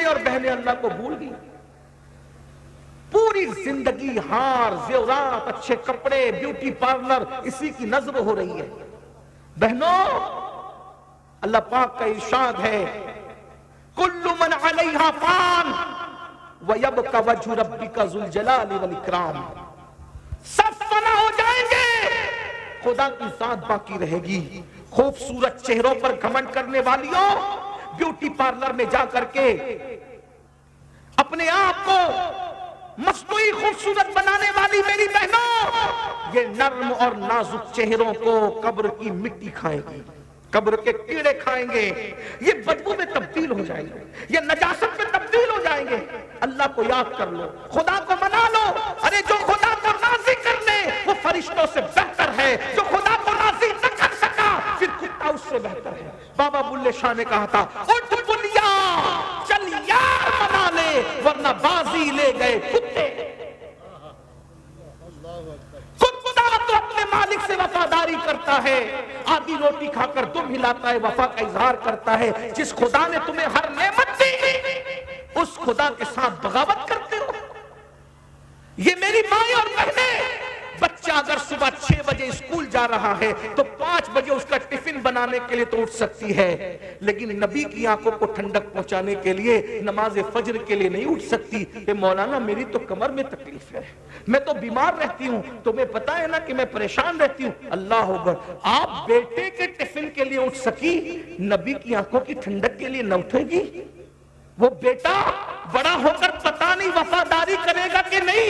اور بہنیں اللہ کو بھول گئی. پوری زندگی ہار زیورات اچھے کپڑے بیوٹی پارلر اسی کی نظر ہو رہی ہے. بہنوں اللہ پاک کا ارشاد ہے کل من علیہا فان وَيَبْقَ وَجْهُ رَبِّكَ ذُو الْجَلَالِ وَالْإِكْرَامِ. سب فنا ہو جائیں گے، خدا کی ذات باقی رہے گی. خوبصورت چہروں پر گھمنڈ کرنے والیوں، بیوٹی پارلر میں جا کر کے اپنے آپ کو مصنوعی خوبصورت بنانے والی میری بہنوں، یہ نرم اور نازک چہروں کو قبر کی مٹی کھائیں گی، قبر کے کیڑے کھائیں گے، یہ بدبو میں تبدیل ہو جائیں گے، یہ نجاست میں تبدیل ہو جائیں گے. اللہ کو یاد کر لو، خدا کو منا لو. ارے جو خدا کو راضی کر لے وہ فرشتوں سے بہتر ہے، جو خدا کو راضی نہ کر سکا پھر کتا اس سے بہتر ہے. بابا بلے شاہ نے کہا تھا اٹھ بلیا چل یار منا لے ورنہ بازی لے گئے کتے. تو اپنے مالک سے وفاداری کرتا ہے، آدھی روٹی کھا کر دم ہلاتا ہے، وفا کا اظہار کرتا ہے. جس خدا نے تمہیں ہر نعمت دی اس خدا کے ساتھ بغاوت کرتے ہو. یہ میری مائیں اور بہنیں، بچہ اگر صبح 6 بجے اسکول جا رہا ہے تو 5 بجے اس کا ٹفن بنانے کے لیے تو اٹھ سکتی ہے، لیکن نبی کی آنکھوں کو ٹھنڈک پہنچانے کے لیے نماز فجر کے لیے نہیں اٹھ سکتی. کہ مولانا میری تو کمر میں تکلیف ہے، میں تو بیمار رہتی ہوں، تمہیں پتا ہے نا کہ میں پریشان رہتی ہوں. اللہ اکبر، آپ بیٹے کے ٹفن کے لیے اٹھ سکی، نبی کی آنکھوں کی ٹھنڈک کے لیے نہ اٹھے گی؟ وہ بیٹا بڑا ہو کر پتا نہیں وفاداری کرے گا کہ نہیں،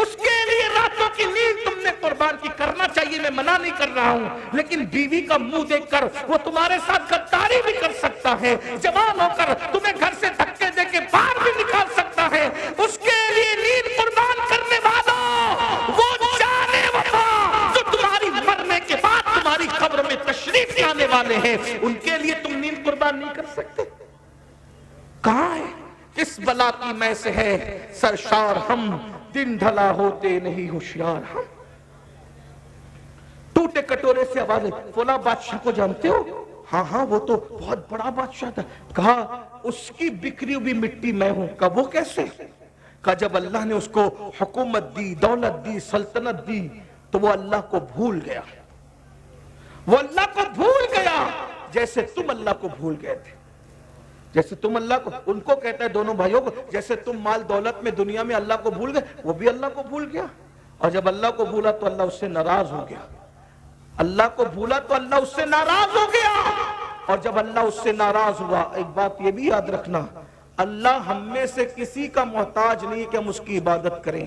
اس کے لیے راتوں کی نیند تم نے قربان کی. کرنا چاہیے، میں منع نہیں کر رہا ہوں، لیکن بیوی کا منہ دیکھ کر وہ تمہارے ساتھ غداری بھی کر سکتا ہے، جوان ہو کر تمہیں گھر سے دھکے دے کے باہر بھی نکال سکتا ہے. اس کے لیے نیند قربان کرنے والوں، وہ جانے وفا جو تمہاری مرنے کے بعد تمہاری قبر میں تشریف لانے والے ہیں، ان کے لیے تم نیند قربان نہیں کر سکتے. کہاں ہے؟ کس بلا کی میں سے ہے سرشار ہم، دن ڈھلا ہوتے نہیں ہوشیار ہم. ٹوٹے کٹورے سے آواز ہے فلاں بادشاہ کو جانتے ہو؟ ہاں ہاں وہ تو بہت بڑا بادشاہ تھا. کہا اس کی بکھری ہوئی مٹی میں ہوں. کہا وہ کیسے؟ کہا جب اللہ نے اس کو حکومت دی، دولت دی، سلطنت دی تو وہ اللہ کو بھول گیا. وہ اللہ کو بھول گیا جیسے تم اللہ کو بھول گئے تھے. جیسے تم اللہ کو، ان کو کہتا ہے دونوں بھائیوں کو، جیسے تم مال دولت میں دنیا میں اللہ کو بھول گئے، وہ بھی اللہ کو بھول گیا. اور جب اللہ کو بھولا تو اللہ اس سے ناراض ہو گیا. اللہ کو بھولا تو اللہ اس سے ناراض ہو گیا. اور جب اللہ اس سے ناراض ہوا، ایک بات یہ بھی یاد رکھنا، اللہ ہم میں سے کسی کا محتاج نہیں کہ ہم اس کی عبادت کریں.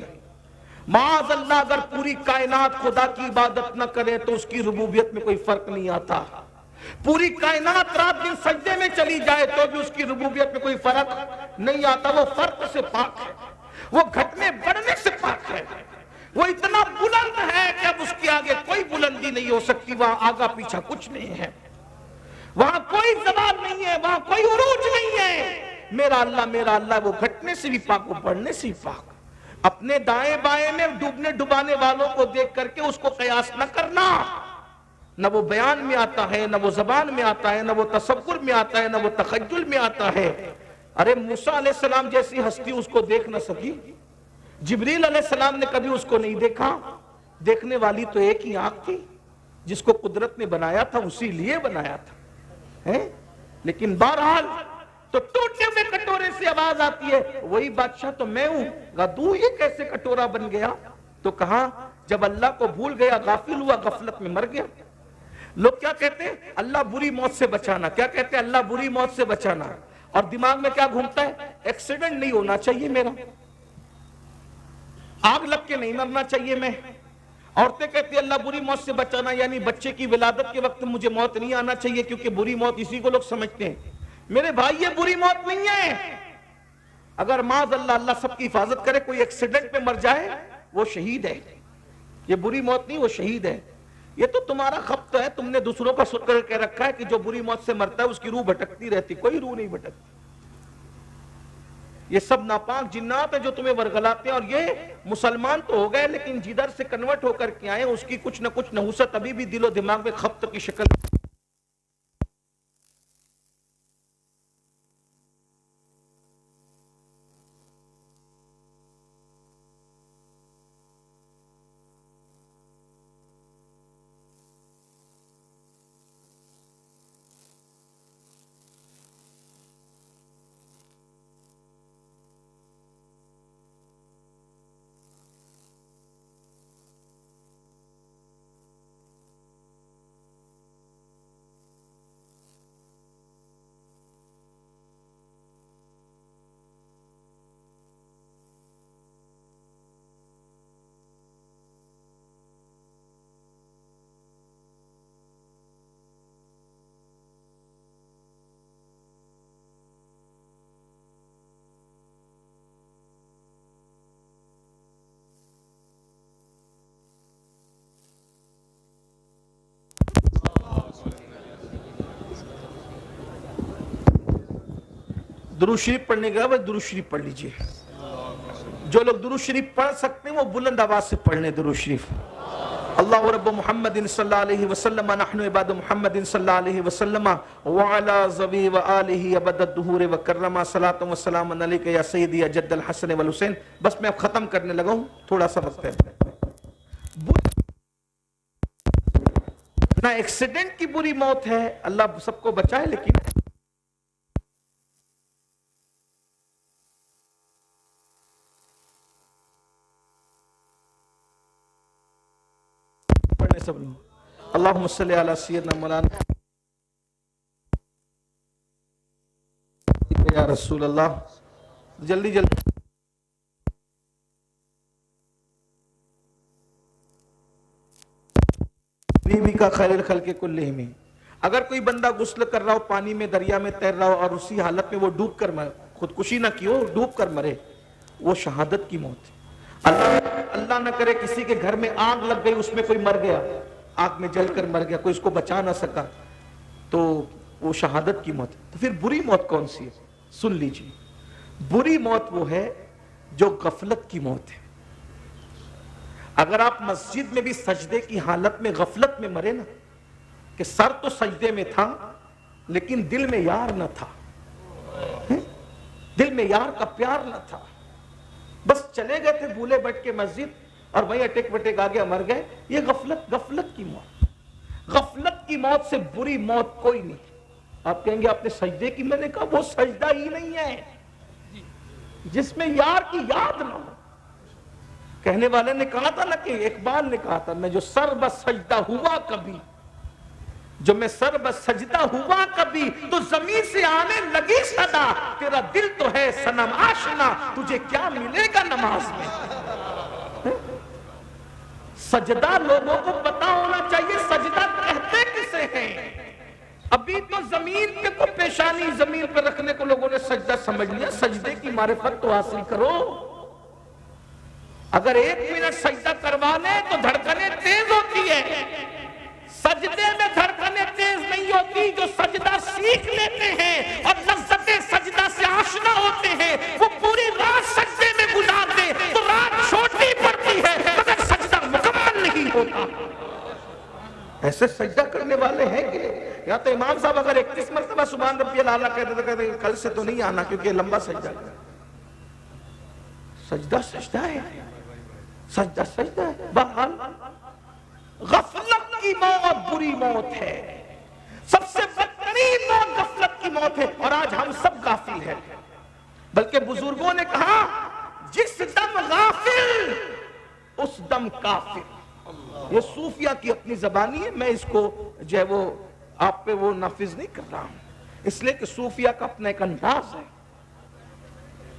معاذ اللہ اگر پوری کائنات خدا کی عبادت نہ کرے تو اس کی ربوبیت میں کوئی فرق نہیں آتا. پوری کائنات رات دن سجدے میں چلی جائے تو بھی اس کی ربوبیت میں کوئی فرق نہیں آتا. وہ فرق سے پاک ہے، وہ گھٹنے بڑھنے سے پاک ہے، وہ اتنا بلند ہے کہ اب اس کے آگے کوئی بلندی نہیں ہو سکتی. وہاں آگا پیچھا کچھ نہیں ہے، وہاں کوئی زوال نہیں ہے، وہاں کوئی عروج نہیں ہے. میرا اللہ وہ گھٹنے سے بھی پاک، وہ بڑھنے سے بھی پاک. اپنے دائیں بائیں میں ڈوبنے ڈبانے والوں کو دیکھ کر کے اس کو قیاس نہ کرنا. نہ وہ بیان میں آتا ہے، نہ وہ زبان میں آتا ہے، نہ وہ تصور میں آتا ہے، نہ وہ تخیل میں آتا ہے. ارے موسیٰ علیہ السلام جیسی ہستی اس کو دیکھ نہ سکی، جبریل علیہ السلام نے کبھی اس کو نہیں دیکھا. دیکھنے والی تو ایک ہی آنکھ تھی، جس کو قدرت نے بنایا تھا اسی لیے بنایا تھا. لیکن بہرحال تو ٹوٹے ہوئے کٹورے سے آواز آتی ہے وہی بادشاہ تو میں ہوں. تو یہ کیسے کٹورا بن گیا؟ تو کہا جب اللہ کو بھول گیا، غافل ہوا، غفلت میں مر گیا. لوگ کیا کہتے ہیں؟ اللہ بری موت سے بچانا. کیا کہتے ہیں؟ اللہ بری موت سے بچانا. اور دماغ میں کیا گھومتا ہے؟ ایکسیڈنٹ نہیں ہونا چاہیے میرا، آگ لگ کے نہیں مرنا چاہیے میں. عورتیں کہتی ہیں اللہ بری موت سے بچانا، یعنی بچے کی ولادت کے وقت مجھے موت نہیں آنا چاہیے کیونکہ بری موت اسی کو لوگ سمجھتے ہیں. میرے بھائی یہ بری موت نہیں ہے. اگر معاذ اللہ سب کی حفاظت کرے کوئی ایکسیڈنٹ میں مر جائے وہ شہید ہے. یہ بری موت نہیں، وہ شہید ہے. یہ تو تمہارا خبط ہے، تم نے دوسروں کا سکر کہہ رکھا ہے کہ جو بری موت سے مرتا ہے اس کی روح بھٹکتی رہتی. کوئی روح نہیں بھٹکتی. یہ سب ناپاک جنات ہیں جو تمہیں ورگلاتے ہیں. اور یہ مسلمان تو ہو گئے لیکن جدھر سے کنورٹ ہو کر کے آئے اس کی کچھ نہ کچھ نحوست ابھی بھی دل و دماغ میں خبط کی شکل درود شریف پڑھنے کے بعد درود شریف پڑھ لیجئے. جو لوگ درود شریف پڑھ سکتے ہیں وہ بلند آواز سے پڑھ لیں درود شریف. اللہ رب محمد صلی اللہ علیہ وسلم نحن عباد محمد صلی اللہ علیہ وسلم وعلا ذوی وآلہ ابد الدہور وکرما صلاۃ و سلام علیک یا سیدی یا جد الحسن والحسین. بس میں اب ختم کرنے لگا ہوں، تھوڑا سا وقت ہے. نہ ایکسیڈنٹ کی بری موت ہے، اللہ سب کو بچائے، لیکن سب لوگ اللہم صلی علی سیدنا مولانا یا رسول اللہ. جلدی جلدی بیوی کا خیر الخلق کلہم. اگر کوئی بندہ غسل کر رہا ہو، پانی میں دریا میں تیر رہا ہو اور اسی حالت میں وہ ڈوب کر مرے، خودکشی نہ کی ہو، ڈوب کر مرے، وہ شہادت کی موت ہے. اللہ نہ کرے کسی کے گھر میں آگ لگ گئی، اس میں کوئی مر گیا، آگ میں جل کر مر گیا، کوئی اس کو بچا نہ سکا، تو وہ شہادت کی موت ہے. تو پھر بری موت کون سی ہے؟ سن لیجئے. بری موت وہ ہے جو غفلت کی موت ہے. اگر آپ مسجد میں بھی سجدے کی حالت میں غفلت میں مرے نا، کہ سر تو سجدے میں تھا لیکن دل میں یار نہ تھا، دل میں یار کا پیار نہ تھا، بس چلے گئے تھے بھولے بٹ کے مسجد اور وہیں اٹیک وٹیک آ گیا، مر گئے، یہ غفلت کی موت. غفلت کی موت سے بری موت کوئی نہیں. آپ کہیں گے آپ نے سجدے کی، میں نے کہا وہ سجدہ ہی نہیں ہے جس میں یار کی یاد نہ ہو. کہنے والے نے کہا تھا نا، کہ اقبال نے کہا تھا، میں جو سر بس سجدہ ہوا کبھی، جو میں سر بس سجدہ ہوا کبھی، تو زمین سے آنے لگی صدا، تیرا دل تو ہے صنم آشنا، تجھے کیا ملے گا نماز میں. سجدہ لوگوں کو پتا ہونا چاہیے سجدہ کہتے کسے ہیں. ابھی تو زمین پہ کو پیشانی زمین پہ رکھنے کو لوگوں نے سجدہ سمجھ لیا. سجدے کی معرفت تو حاصل کرو. اگر 1 منٹ سجدہ کروا لیں تو دھڑکنیں تیز ہوتی ہے. سجدے میں دھڑکنیں تیز نہیں ہوتی. جو سجدہ سیکھ لیتے ہیں اور لذت سجدہ سے آشنا ہوتے ہیں، وہ پوری رات سجدے میں گزارتے تو رات چھوٹی پڑتی ہے مگر سجدہ مکمل نہیں ہوتا. ایسے سجدہ کرنے والے ہیں کہ یا تو امام صاحب اگر 31 مرتبہ سبحان ربی الاعلیٰ کہتے تو کہتے کل سے تو نہیں آنا کیونکہ لمبا سجدہ ہے. سجدہ سجدہ ہے، سجدہ سجدہ ہے. بہرحال غفلت کی موت بری موت ہے. سب سے بدترین موت غفلت کی موت ہے. اور آج ہم سب غافل ہیں. بلکہ بزرگوں نے کہا جس دم غافل اس دم کافر. یہ صوفیہ کی اپنی زبانی ہے، میں اس کو جو ہے وہ آپ پہ وہ نافذ نہیں کر رہا ہوں، اس لیے کہ صوفیہ کا اپنا ایک انداز ہے.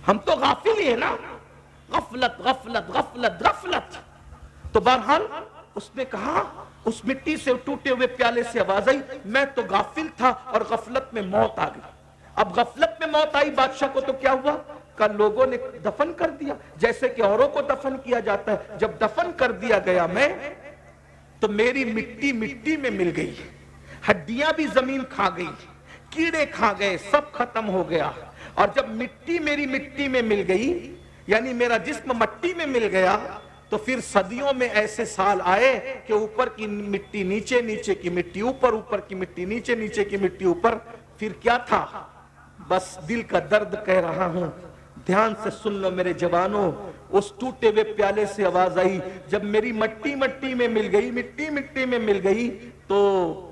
ہم تو غافل ہی ہیں نا. غفلت غفلت غفلت غفلت. تو بہرحال اس نے کہا، اس مٹی سے ٹوٹے ہوئے پیالے سے آواز آئی، میں تو غافل تھا اور غفلت میں موت آ گئی. اب غفلت میں موت آئی بادشاہ کو تو کیا ہوا؟ کل لوگوں نے دفن کر دیا جیسے کہ اوروں کو دفن کیا جاتا ہے. جب دفن کر دیا گیا میں، تو میری مٹی مٹی میں مل گئی، ہڈیاں بھی زمین کھا گئی، کیڑے کھا گئے، سب ختم ہو گیا. اور جب مٹی میری مٹی میں مل گئی، یعنی میرا جسم مٹی میں مل گیا، تو پھر صدیوں میں ایسے سال آئے کہ اوپر کی مٹی نیچے، نیچے کی مٹی اوپر، اوپر کی مٹی نیچے، نیچے کی مٹی اوپر. پھر کیا تھا؟ بس دل کا درد کہہ رہا ہوں، دھیان سے سن لو میرے جوانوں. اس ٹوٹے ہوئے پیالے سے آواز آئی، جب میری مٹی مٹی میں مل گئی، مٹی مٹی میں مل گئی، تو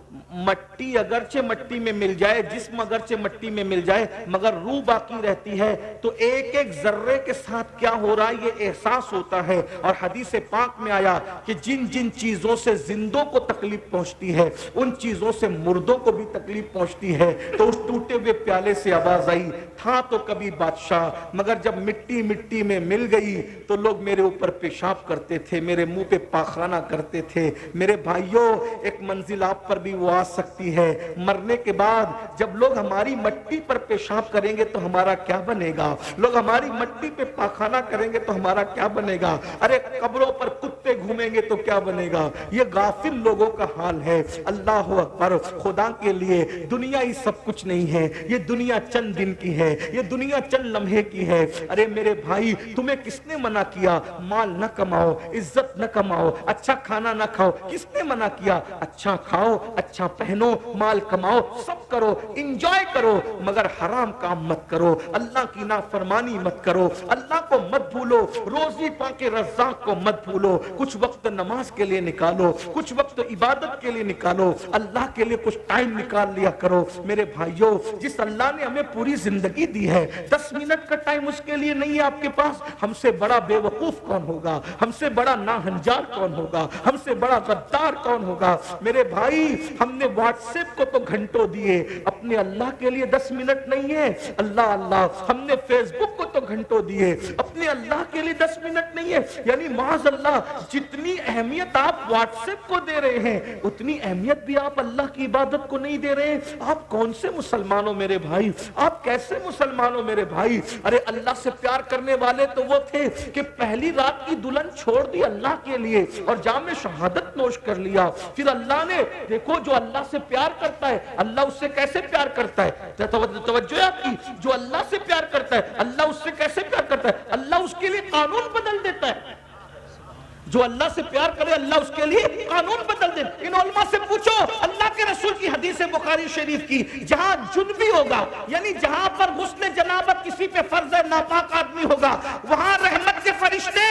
مٹی اگرچہ مٹی میں مل جائے، جسم اگرچہ مٹی میں مل جائے، مگر روح باقی رہتی ہے. تو ایک ایک ذرے کے ساتھ کیا ہو رہا ہے یہ احساس ہوتا ہے. اور حدیث پاک میں آیا کہ جن جن چیزوں سے زندوں کو تکلیف پہنچتی ہے ان چیزوں سے مردوں کو بھی تکلیف پہنچتی ہے. تو اس ٹوٹے ہوئے پیالے سے آواز آئی، تھا تو کبھی بادشاہ، مگر جب مٹی مٹی میں مل گئی تو لوگ میرے اوپر پیشاب کرتے تھے، میرے منہ پہ پاخانہ کرتے تھے. میرے بھائیوں، ایک منزل آپ پر بھی وہ آ سکتی ہے. مرنے کے بعد جب لوگ ہماری مٹی پر پیشاب کریں گے تو ہمارا کیا بنے گا؟ لوگ ہماری مٹی پہ پاخانہ کریں گے تو ہمارا کیا بنے گا؟ ارے قبروں پر کتے گھومیں گے تو کیا بنے گا؟ یہ غافل لوگوں کا حال ہے. اللہ اکبر. خدا کے لیے دنیا ہی سب کچھ نہیں ہے. یہ دنیا چند دن کی ہے. یہ دنیا چند لمحے کی ہے. ارے میرے بھائی تمہیں کس نے منع کیا مال نہ کماؤ, عزت نہ کماؤ, اچھا کھانا نہ کھاؤ؟ کس نے منع کیا؟ اچھا کھاؤ, اچھا پہنو, مال کماؤ, سب کرو, انجوائے کرو, مگر حرام کام مت کرو, اللہ کی نافرمانی مت کرو, اللہ کو مت بھولو, روزی پاکے رزاق کو مت بھولو, کچھ وقت نماز کے لیے نکالو, کچھ وقت عبادت کے لیے نکالو, اللہ کے لیے کچھ ٹائم نکال لیا کرو. میرے بھائیوں, جس اللہ نے ہمیں پوری زندگی دی ہے, 10 منٹ کا ٹائم اس کے لیے نہیں ہے آپ کے پاس, ہم سے بڑا بے وقوف کون ہوگا؟ ہم سے بڑا ناہنجار کون ہوگا؟ ہم سے بڑا غدار کون ہوگا؟ میرے بھائی ہم نے واٹس ایپ کو تو گھنٹوں دیے, اپنے اللہ کے لیے 10 منٹ نہیں ہے. اللہ اللہ, ہم نے فیس بک کو تو گھنٹوں دیے, اپنے اللہ کے لیے 10 منٹ نہیں ہے. یعنی معاذ اللہ, جتنی اہمیت آپ واٹس ایپ کو دے رہے ہیں اتنی اہمیت بھی آپ اللہ کی عبادت کو نہیں دے رہے ہیں. آپ کون سے مسلمان ہو میرے بھائی؟ آپ کیسے مسلمان ہو میرے بھائی؟ ارے اللہ سے پیار کرنے والے تو وہ تھے کہ پہلی رات کی دلہن چھوڑ دی اللہ کے لیے اور جام شہادت نوش کر لیا. پھر اللہ نے دیکھو, جو اللہ سے پیار کرتا ہے اللہ اس سے کیسے پیار کرتا ہے؟ توجہ آپ کی, جو اللہ سے پیار کرتا ہے اللہ اس سے کیسے پیار کرتا ہے؟ اللہ اس کے لیے قانون بدل دیتا ہے. جو اللہ سے پیار کرے اللہ اس کے لیے قانون بدل دے. ان علماء سے پوچھو, اللہ کے رسول کی حدیث بخاری شریف کی, جہاں جنبی ہوگا یعنی جہاں پر غسل جنابت کسی پہ فرض ہے, ناپاک آدمی ہوگا, وہاں رحمت کے فرشتے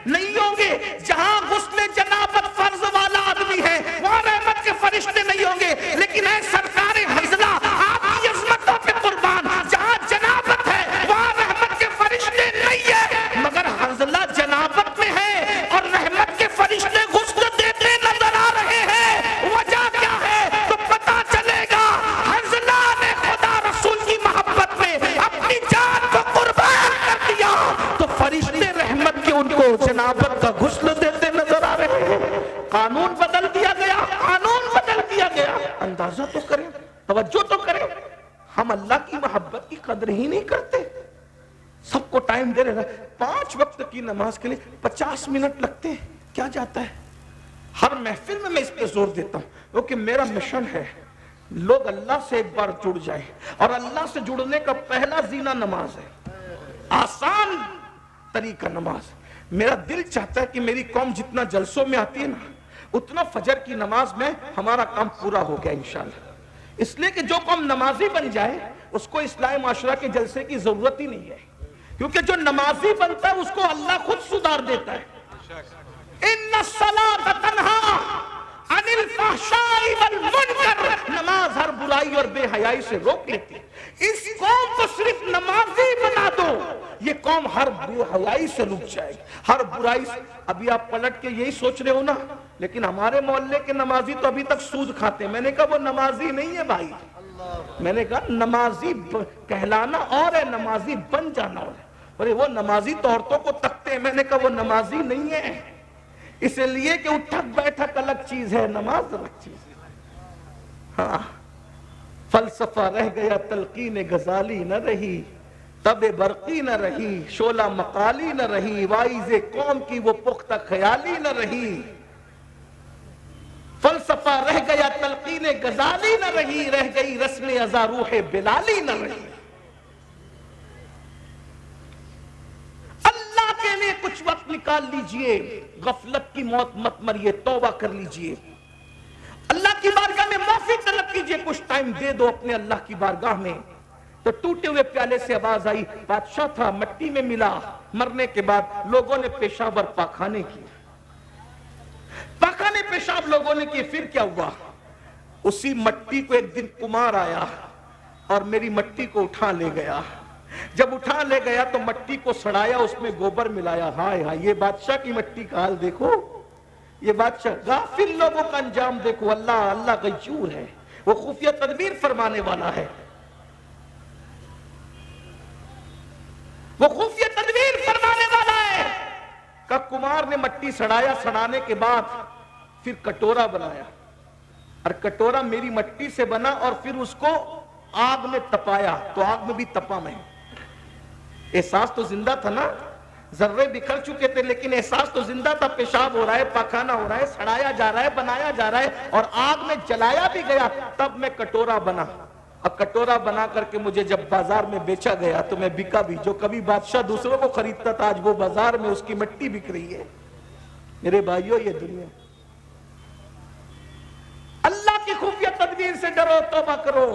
نہیں ہوں گے. جہاں غسل جنابت فرض والا آدمی ہے وہاں رحمت کے فرشتے نہیں ہوں گے. لیکن اے سرکار حضرہ, آپ کی عظمتوں پہ قربان, جہاں جنابت ہے وہاں رحمت کے فرشتے نہیں ہے, مگر حضرہ جنابت میں ہے اور رحمت کے فرشتے غسل دیتے نظر آ رہے ہیں. وجہ کیا ہے تو پتا چلے گا, حضرہ نے خدا رسول کی محبت میں اپنی جان کو قربان کر دیا تو فرشتے رحمت کے ان کو جنابت کا غسل دیتے نظر آ رہے ہیں. قانون بدل دیا گیا, قانون بدل دیا گیا. اندازہ تو کریں, توجہ تو کریں, ہم اللہ کی محبت کی قدر ہی نہیں کرتے. سب کو ٹائم دے رہے ہیں, 5 وقت کی نماز کے لیے 50 منٹ لگتے ہیں, کیا جاتا ہے؟ ہر محفل میں اس پہ زور دیتا ہوں کیونکہ میرا مشن ہے لوگ اللہ سے ایک بار جڑ جائیں, اور اللہ سے جڑنے کا پہلا زینہ نماز ہے, آسان طریقہ نماز. میرا دل چاہتا ہے کہ میری قوم جتنا جلسوں میں آتی ہے نا اتنا فجر کی نماز میں ہمارا کام پورا ہو گیا انشاءاللہ. اس لیے کہ جو قوم نمازی بن جائے اس کو اصلاح معاشرہ کے جلسے کی ضرورت ہی نہیں ہے, کیونکہ جو نمازی بنتا ہے اس کو اللہ خود سدھار دیتا ہے. ان الصلاۃ تنہی عن الفحشاء والمنکر, نماز ہر برائی اور بے حیائی سے روک لیتی ہے. اس قوم کو صرف نمازی بنا دو, یہ قوم ہر بے حیائی سے رک جائے گی, ہر برائی سے. ابھی آپ پلٹ کے یہی سوچ رہے ہو نا, لیکن ہمارے محلے کے نمازی تو ابھی تک سود کھاتے ہیں. میں نے کہا وہ نمازی نہیں ہے بھائی, میں نے کہا نمازی کہلانا اور ہے, نمازی بن جانا اور ہے. ارے وہ نمازی تو عورتوں کو تکتے ہیں, میں نے کہا وہ نمازی نہیں ہے, اس لیے کہ اٹھک بیٹھک الگ چیز ہے, نماز الگ چیز ہے. ہاں, فلسفہ رہ گیا تلقین غزالی نہ رہی, تب برقی نہ رہی, شعلہ مقالی نہ رہی, وائز قوم کی وہ پختہ خیالی نہ رہی. فلسفہ رہ گیا تلقین غزالی نہ رہی, رہ گئی رسم ازا روح بلالی نہ رہی. اللہ کے لیے کچھ وقت نکال لیجئے, غفلت کی موت مت مریے, توبہ کر لیجئے, اللہ کی بارگاہ میں معافی طلب کیجئے, کچھ ٹائم دے دو اپنے اللہ کی بارگاہ میں. تو ٹوٹے ہوئے پیالے سے آواز آئی, بادشاہ تھا مٹی میں ملا, مرنے کے بعد لوگوں نے پیشاب اور پاخانے کی, پاخانے پیشاب لوگوں نے کی. پھر کیا ہوا؟ اسی مٹی کو ایک دن کمار آیا اور میری مٹی کو اٹھا لے گیا. جب اٹھا لے گیا تو مٹی کو سڑایا, اس میں گوبر ملایا. ہائے ہائے, یہ بادشاہ کی مٹی کا حال دیکھو, یہ بادشاہ. غافل لوگوں کا انجام دیکھو. اللہ غیور ہے, وہ خفیہ تدبیر فرمانے والا ہے, وہ خفیہ تدبیر فرمانے والا ہے. کہ کمار نے مٹی سڑایا, سڑانے کے بعد پھر کٹورا بنایا, اور کٹورا میری مٹی سے بنا, اور پھر اس کو آگ میں تپایا, تو آگ میں بھی تپا میں. احساس تو زندہ تھا نا, ذرے بکھر چکے تھے لیکن احساس تو زندہ تھا. پیشاب ہو رہا ہے, پاخانہ ہو رہا ہے, سڑایا جا رہا ہے, بنایا جا رہا ہے, اور آگ میں جلایا بھی گیا, تب میں کٹورا بنا. اور کٹورا بنا کر کے مجھے جب بازار میں بیچا گیا تو میں بکا بھی. جو کبھی بادشاہ دوسروں کو خریدتا تھا آج وہ بازار میں اس کی مٹی بک رہی ہے. میرے بھائیوں یہ دنیا, اللہ کی خفیہ تدبیر سے ڈرو, توبہ کرو.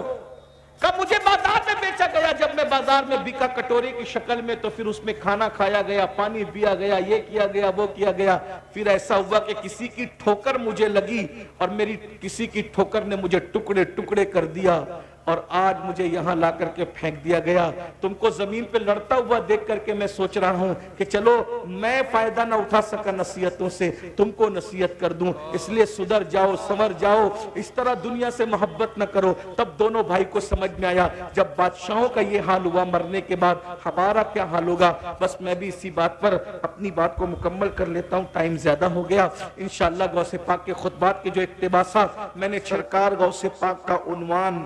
کب مجھے بازار میں بیچا گیا, جب میں بازار میں بکا کٹورے کی شکل میں, تو پھر اس میں کھانا کھایا گیا, پانی پیا گیا, یہ کیا گیا, وہ کیا گیا. پھر ایسا ہوا کہ کسی کی ٹھوکر مجھے لگی اور میری کسی کی ٹھوکر نے مجھے ٹکڑے ٹکڑے کر دیا اور آج مجھے یہاں لا کر کے پھینک دیا گیا. تم کو زمین پہ لڑتا ہوا دیکھ کر کے میں سوچ رہا ہوں کہ چلو میں فائدہ نہ اٹھا سکا نصیحتوں سے, تم کو نصیحت کر دوں. اس لیے سدھر جاؤ, سنور جاؤ, اس طرح دنیا سے محبت نہ کرو. تب دونوں بھائی کو سمجھ میں آیا جب بادشاہوں کا یہ حال ہوا مرنے کے بعد ہمارا کیا حال ہوگا. بس میں بھی اسی بات پر اپنی بات کو مکمل کر لیتا ہوں, ٹائم زیادہ ہو گیا. انشاءاللہ غوث پاک کے خطبات کے جو اقتباسات میں نے چھڑکار غوث پاک کا عنوان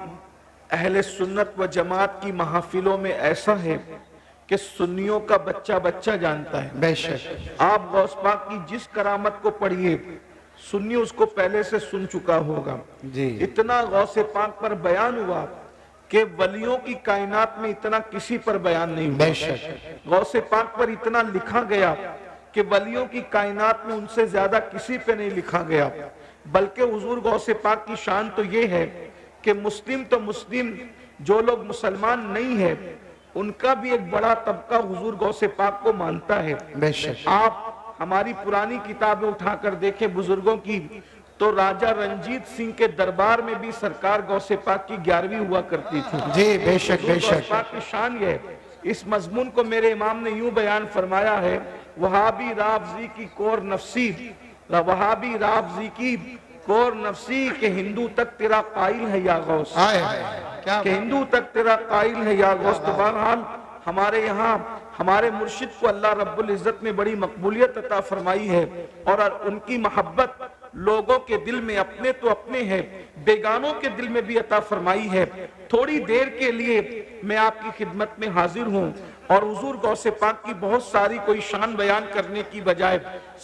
اہل سنت و جماعت کی محافلوں میں ایسا ہے کہ سنیوں کا بچہ بچہ جانتا ہے. بے شک آپ غوث پاک کی جس کرامت کو پڑھیے سنی اس کو پہلے سے سن چکا ہوگا. جی اتنا غوث پاک پر بیان ہوا کہ ولیوں کی کائنات میں اتنا کسی پر بیان نہیں ہوا. بے شک غوث پاک پر اتنا لکھا گیا کہ ولیوں کی کائنات میں ان سے زیادہ کسی پہ نہیں لکھا گیا. بلکہ حضور غوث پاک کی شان تو یہ ہے کہ مسلم تو مسلم, جو لوگ مسلمان نہیں ہیں ان کا بھی ایک بڑا طبقہ حضور غوث پاک کو مانتا ہے. بے شک آپ ہماری پرانی کتابیں اٹھا کر دیکھیں بزرگوں کی, تو راجہ رنجیت سنگھ کے دربار میں بھی سرکار غوث پاک کی 11ویں ہوا کرتی تھی. جی بے شک بے حضور غوث شک پاک کی شان یہ ہے. اس مضمون کو میرے امام نے یوں بیان فرمایا ہے, وہابی رافضی کی کور نفسی, وہابی رافضی کی کور نفسی کہ ہندو تک تیرا قائل ہے یا غوث, کہ ہندو تک تیرا قائل ہے یا غوث. تو بہرحال ہمارے یہاں ہمارے مرشد کو اللہ رب العزت نے بڑی مقبولیت عطا فرمائی ہے اور ان کی محبت لوگوں کے دل میں اپنے تو اپنے ہے, بیگانوں کے دل میں بھی عطا فرمائی ہے. تھوڑی دیر کے لیے میں آپ کی خدمت میں حاضر ہوں اور حضور غوث پاک کی بہت ساری کوئی شان بیان کرنے کی بجائے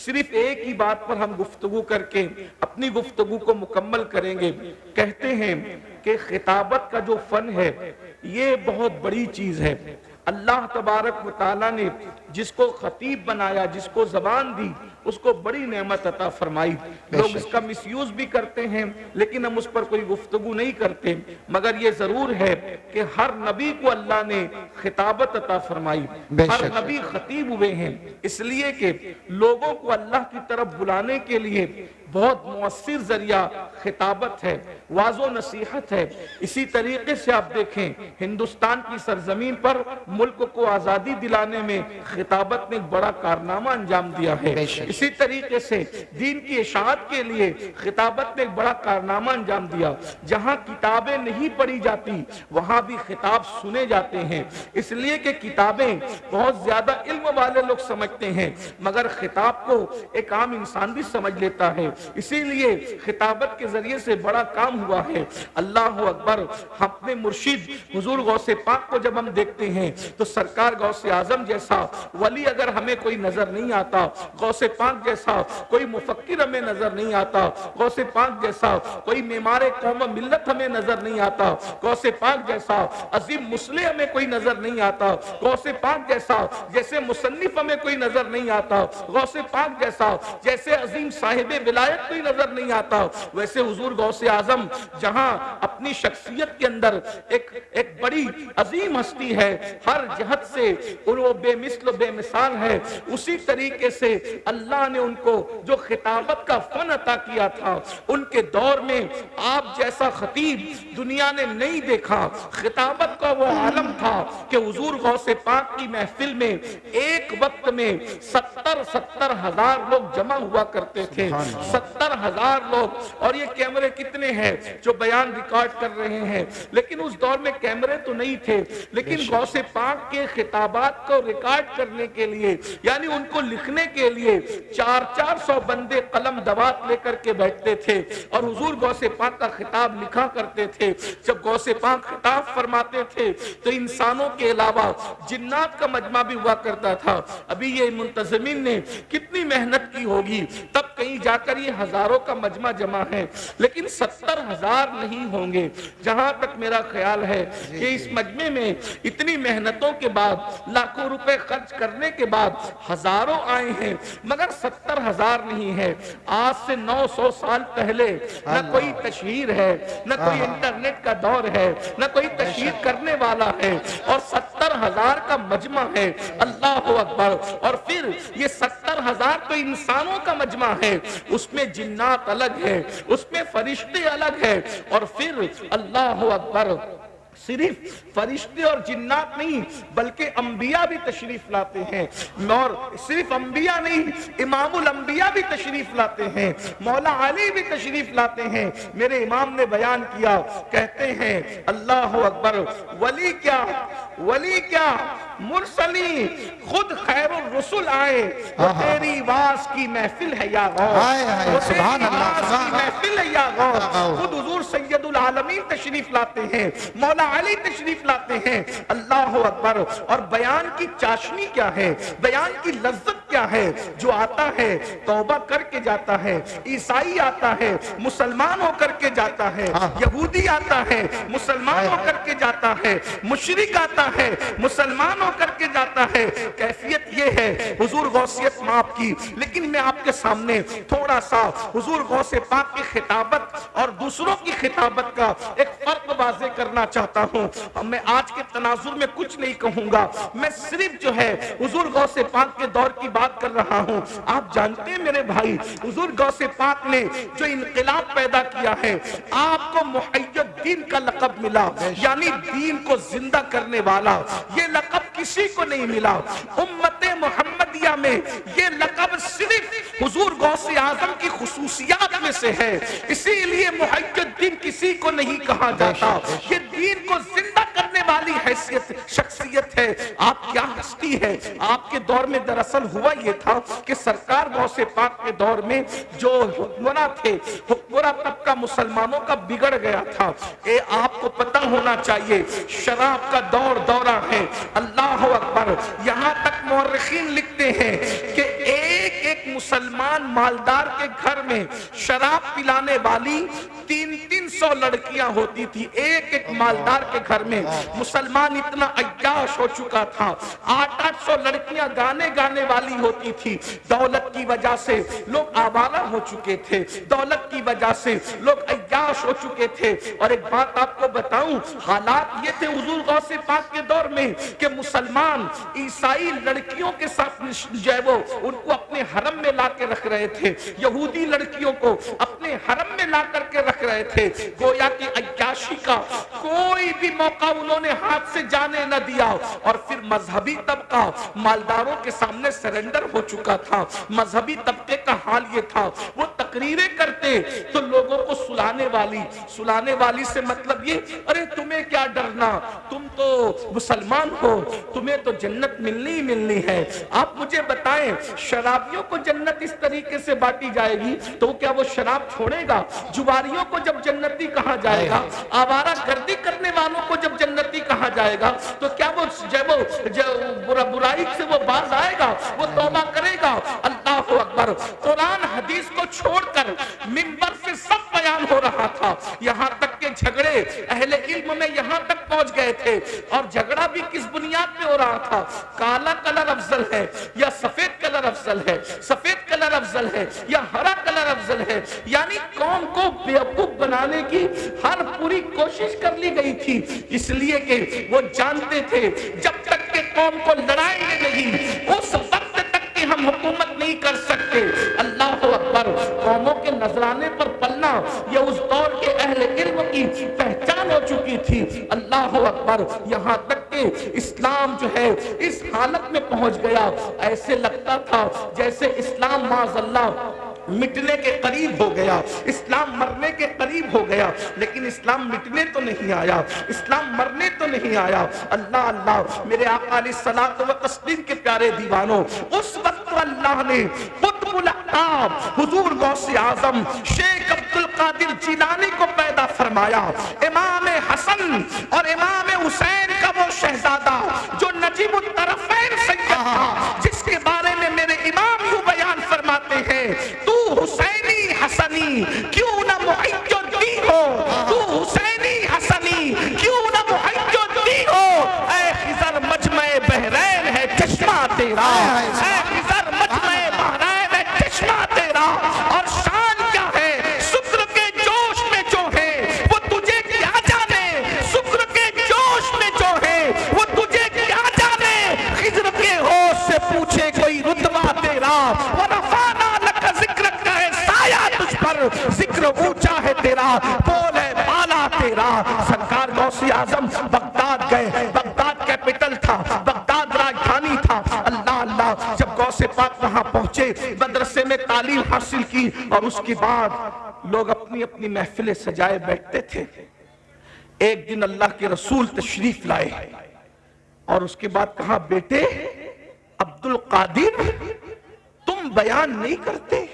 صرف ایک ہی بات پر ہم گفتگو کر کے اپنی گفتگو کو مکمل کریں گے. کہتے ہیں کہ خطابت کا جو فن ہے یہ بہت بڑی چیز ہے. اللہ تبارک و تعالیٰ نے جس کو خطیب بنایا, جس کو زبان دی, اس کو بڑی نعمت عطا فرمائی. لوگ اس کا مس یوز بھی کرتے ہیں لیکن ہم اس پر کوئی گفتگو نہیں کرتے. مگر یہ ضرور ہے کہ ہر نبی کو اللہ نے خطابت عطا فرمائی, ہر نبی خطیب ہوئے ہیں, اس لیے کہ لوگوں کو اللہ کی طرف بلانے کے لیے بہت مؤثر ذریعہ خطابت ہے, واعظ و نصیحت ہے. اسی طریقے سے آپ دیکھیں ہندوستان کی سرزمین پر ملک کو آزادی دلانے میں خطابت نے ایک بڑا کارنامہ انجام دیا ہے. اسی طریقے سے دین کی اشاعت کے لیے خطابت نے ایک بڑا کارنامہ انجام دیا. جہاں کتابیں نہیں پڑھی جاتی وہاں بھی خطاب سنے جاتے ہیں, اس لیے کہ کتابیں بہت زیادہ علم والے لوگ سمجھتے ہیں مگر خطاب کو ایک عام انسان بھی سمجھ لیتا ہے. اسی لیے خطابت کے ذریعے سے بڑا کام ہوا ہے. اللہ اکبر. اپنے مرشد حضور غوث پاک کو جب ہم دیکھتے ہیں تو سرکار غوث اعظم جیسا ولی اگر ہمیں کوئی نظر نہیں آتا, غوث پاک جیسا کوئی مفکر ہمیں نظر نہیں آتا, غوث پاک جیسا کوئی معمار قوم و ملت ہمیں نظر نہیں آتا, غوث پاک جیسا عظیم مصلح ہمیں کوئی نظر نہیں آتا, غوث پاک جیسا جیسے مصنف ہمیں کوئی نظر نہیں آتا, غوث پاک جیسا جیسے عظیم صاحب ولایت کوئی نظر نہیں آتا, ویسے حضور غوث اعظم جہاں اپنی شخصیت کے اندر ایک بڑی عظیم ہستی ہے, ہر جہت سے وہ بے مثل و بے مثال ہے, اسی طریقے سے اللہ نے ان کو جو خطابت کا فن عطا کیا تھا ان کے دور میں آپ جیسا خطیب دنیا نے نہیں دیکھا. خطابت کا وہ عالم تھا کہ حضور غوث پاک کی محفل میں ایک وقت میں 70 ہزار لوگ جمع ہوا کرتے تھے, 70,000 لوگ. اور یہ کیمرے کتنے ہیں جو بیان ریکارڈ کر رہے ہیں, لیکن اس دور میں کیمرے تو نہیں تھے, لیکن غوث پاک کے خطابات کو ریکارڈ کرنے کے لیے یعنی ان کو لکھنے کے لیے 400 بندے قلم دوات لے کر کے بیٹھتے تھے اور حضور غوث پاک کا خطاب لکھا کرتے تھے. جب غوث پاک خطاب فرماتے تھے تو انسانوں کے علاوہ جنات کا مجمع بھی ہوا کرتا تھا. ابھی یہ منتظمین نے کتنی محنت کی ہوگی, تب کہیں جا کر یہ ہزاروں کا مجمع جمع ہے، لیکن 70,000 نہیں ہوں گے۔ جہاں تک میرا خیال ہے کہ اس مجمع میں اتنی محنتوں کے بعد، لاکھوں روپے خرچ کرنے کے بعد ہزاروں آئے ہیں، مگر 70,000 نہیں ہے۔ آج سے 900 سال پہلے نہ کوئی تشہیر ہے، نہ کوئی انٹرنیٹ کا دور ہے، نہ کوئی تشہیر کرنے والا ہے، اور 70,000 کا مجمع ہے۔ اللہ اکبر۔ اور پھر یہ 70,000 تو انسانوں کا مجمع ہے، اس میں جنات الگ ہے، اس میں فرشتے الگ ہے، اور پھر اللہ اکبر، صرف فرشتے اور جنات نہیں بلکہ انبیاء بھی تشریف لاتے ہیں، اور صرف انبیاء نہیں، امام الانبیاء بھی تشریف لاتے ہیں، مولا علی بھی تشریف لاتے ہیں۔ میرے امام نے بیان کیا، کہتے ہیں اللہ اکبر، ولی کیا مرسلی خود خیر الرسل آئے، وہ تیری واز کی محفل ہے یا غور، وہ تیری واز کی محفل ہے یا غور۔ خود حضور سید العالمین تشریف لاتے ہیں، مولا علی تشریف لاتے ہیں۔ اللہ اکبر۔ اور بیان کی چاشنی کیا ہے، بیان کی لذت کیا ہے؟ جو آتا ہے توبہ کر کے جاتا ہے، عیسائی آتا ہے مسلمان ہو کر کے جاتا ہے، یہودی آتا ہے مسلمان ہو کر کے جاتا ہے، مشرک آتا ہے مسلمان ہو کر کے جاتا ہے۔ کیفیت یہ ہے حضور غوثیت معاف کی، لیکن میں آپ کے سامنے تھوڑا سا حضور غوث پاک کی خطابت اور دوسروں کی خطابت کا ایک فرق واضح کرنا چاہتا ہوں۔ میں آج کے تناظر میں کچھ نہیں کہوں گا، میں صرف جو ہے حضور غوث پاک کے دور کی بات کر رہا ہوں۔ آپ جانتے ہیں میرے بھائی، حضور غوث پاک نے جو انقلاب پیدا کیا ہے، آپ کو محی الدین کا لقب ملا، یعنی دین کو زندہ کرنے والا۔ یہ لقب کسی کو نہیں ملا۔ امت محمدیہ میں یہ لقب صرف حضور غوث اعظم کی خصوصیات میں سے ہے، اسی لیے محی الدین کسی کو نہیں کہا جاتا۔ یہ دین کو زندہ کرنے والی حیثیت شخصیت ہے۔ آپ کیا ہستی ہے۔ آپ کے دور میں دراصل ہوا یہ تھا کہ سرکار غوث پاک کے دور میں جو حکمراں تھے، حکمراں طبقہ مسلمانوں کا بگڑ گیا تھا۔ آپ کو پتہ ہونا چاہیے، شراب کا دورہ ہے۔ اللہ اکبر۔ یہاں تک مورخین لکھتے ہیں کہ ایک مسلمان مالدار کے گھر میں شراب پلانے والی 300 لڑکیاں ہوتی تھی۔ ایک مالدار کے گھر میں مسلمان اتنا عیاش ہو چکا تھا، 800 لڑکیاں گانے والی ہوتی تھی۔ دولت کی وجہ سے لوگ آوارہ ہو چکے تھے، دولت کی وجہ سے لوگ عیاش ہو چکے تھے۔ اور ایک بات آپ کو بتاؤں، حالات یہ تھے حضور غوث پاک کے دور میں کہ مسلمان عیسائی لڑکیوں کے ساتھ جو ہے وہ ان کو اپنے حرم میں لا کے رکھ رہے تھے، یہودی لڑکیوں کو اپنے حرم میں لا کر کے رکھ رہے تھے۔ گویا کہ عیاشی کا کوئی بھی موقع انہوں نے ہاتھ سے جانے نہ دیا۔ اور پھر مذہبی طبقہ مالداروں کے سامنے سرنڈر ہو چکا تھا۔ مذہبی طبقے کا حال یہ تھا، وہ تقریریں کرتے تو لوگوں کو سلانے والی سے مطلب یہ، ارے تمہیں کیا ڈرنا، تم تو مسلمان ہو، تمہیں تو جنت ملنی ہی ملنی ہے۔ آپ مجھے بتائیں، شرابیوں کو جنت اس طریقے سے بانٹی جائے گی تو کیا وہ شراب چھوڑے گا؟ جواریوں کو جب جنتی کہا جائے گا، آوارہ گردی کرنے والوں کو جب جنتی کہا جائے گا تو کیا وہ برائی سے وہ باز آئے گا، وہ توبہ کرے گا؟ اللہ اکبر۔ قرآن حدیث کو چھوڑ کر منبر سے سب بیان ہو رہا تھا، یہاں تک کہ جھگڑے اہل علم میں یہاں تک پہنچ گئے تھے۔ اور جھگڑا بھی کس بنیاد پہ ہو رہا تھا؟ کالا کلر افضل ہے یا سفید کلر افضل ہے، سفید کلر افضل ہے یا ہرا کلر افضل ہے، یعنی قوم کو بیوقوف بنانے کی ہر پوری کوشش کر لی گئی تھی، اس لیے کہ وہ جانتے تھے جب تک کہ قوم کو لڑائیں گے نہیں، اس وقت تک کہ ہم حکومت نہیں کر سکتے۔ اللہ اکبر۔ قوموں کے نذرانے پر پلنا یہ اس دور کے اہل علم کی پہچان ہو چکی تھی۔ اللہ اکبر۔ یہاں تک کہ اسلام جو ہے اس حالت میں پہنچ گیا، ایسے لگتا تھا جیسے اسلام معاذ اللہ مٹنے کے قریب ہو گیا، اسلام مرنے کے قریب ہو گیا، لیکن اسلام مٹنے تو نہیں آیا، اسلام مرنے تو نہیں آیا۔ اللہ اللہ میرے آقا علیہ الصلوۃ والتسلیم کے پیارے دیوانوں، اس وقت اللہ نے قطب الاقطاب حضور غوث اعظم شیخ عبد القادر جیلانی کو پیدا فرمایا۔ امام حسن اور امام حسین کا وہ شہزادہ جو نجیب الطرفین سید تھا، جس کے بارے میں میرے امام یوں بیان فرماتے ہیں، تو تیرا، اے خضر مجمع بحرین میں چشمہ تیرا، اور شان کیا ہے شکر کے جوش میں جو ہے وہ تجھے کیا جانے، شکر کے جوش میں جو ہے وہ تجھے کیا جانے، خضر کے ہوش سے پوچھے کوئی رتبہ تیرا، ورفعنا لک ذکرک کا ہے سایہ تجھ پر، ذکر اونچا ہے تیرا، بول ہے بالا تیرا۔ سرکار غوث اعظم بغداد گئے، بغداد کیپٹل تھا، بغداد راجدھانی تھا، اللہ اللہ، جب غوث پاک وہاں پہنچے مدرسے میں تعلیم حاصل کی، اور اس کے بعد لوگ اپنی اپنی محفلیں سجائے بیٹھتے تھے۔ ایک دن اللہ کے رسول تشریف لائے اور اس کے بعد کہا بیٹے عبد القادر تم بیان نہیں کرتے؟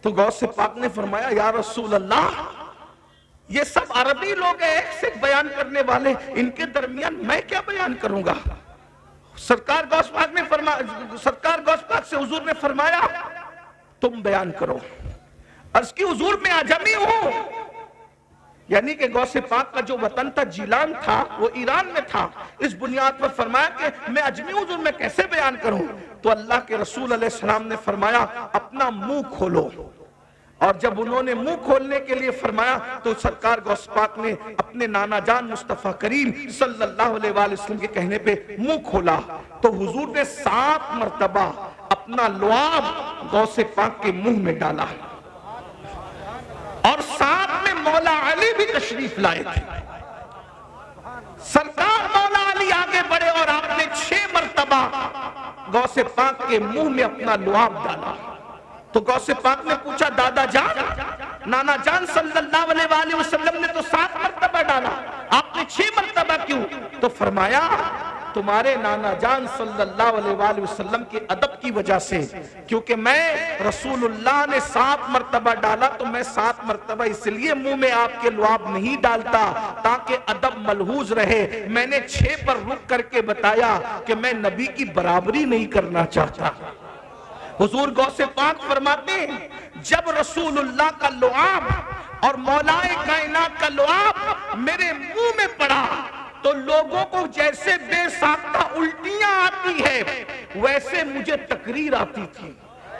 تو غوث پاک نے فرمایا یا رسول اللہ یہ سب عربی لوگ ہیں، ایک سے ایک بیان کرنے والے، ان کے درمیان میں کیا بیان کروں گا؟ سرکار غوث پاک سے حضور نے فرمایا تم بیان کرو۔ عرض کی حضور میں عجمی ہوں، یعنی کہ غوث پاک کا جو وطن تھا جیلان تھا وہ ایران میں تھا، اس بنیاد پر فرمایا کہ میں عجمی ہوں حضور میں کیسے بیان کروں؟ تو اللہ کے رسول علیہ السلام نے فرمایا اپنا منہ کھولو، اور جب انہوں نے منہ کھولنے کے لیے فرمایا تو سرکار غوث پاک نے اپنے نانا جان مصطفیٰ کریم صلی اللہ علیہ وآلہ وسلم کے کہنے پہ منہ کھولا، تو حضور نے 7 مرتبہ اپنا لعاب غوث پاک کے منہ میں ڈالا، اور ساتھ میں مولا علی بھی تشریف لائے تھے۔ سرکار مولا علی آگے بڑھے اور آپ نے 6 مرتبہ غوث پاک کے منہ میں اپنا لعاب ڈالا۔ تو غوث پاک نے پوچھا دادا جان، نانا جان صلی اللہ علیہ وآلہ وسلم نے تو 7 مرتبہ ڈالا، آپ نے 6 مرتبہ کیوں؟ تو فرمایا تمہارے نانا جان صلی اللہ علیہ وآلہ وسلم کے ادب کی وجہ سے، کیونکہ میں رسول اللہ نے 7 مرتبہ ڈالا تو میں 7 مرتبہ اس لیے منہ میں آپ کے لعاب نہیں ڈالتا تاکہ ادب ملحوظ رہے، میں نے 6 پر رک کر کے بتایا کہ میں نبی کی برابری نہیں کرنا چاہتا۔ حضور غوث پاک فرماتے ہیں جب رسول اللہ کا لعاب اور مولا کائنات کا لعاب میرے منہ میں پڑا تو لوگوں کو جیسے بے ساختہ الٹیاں آتی ہے ویسے مجھے تقریر آتی تھی،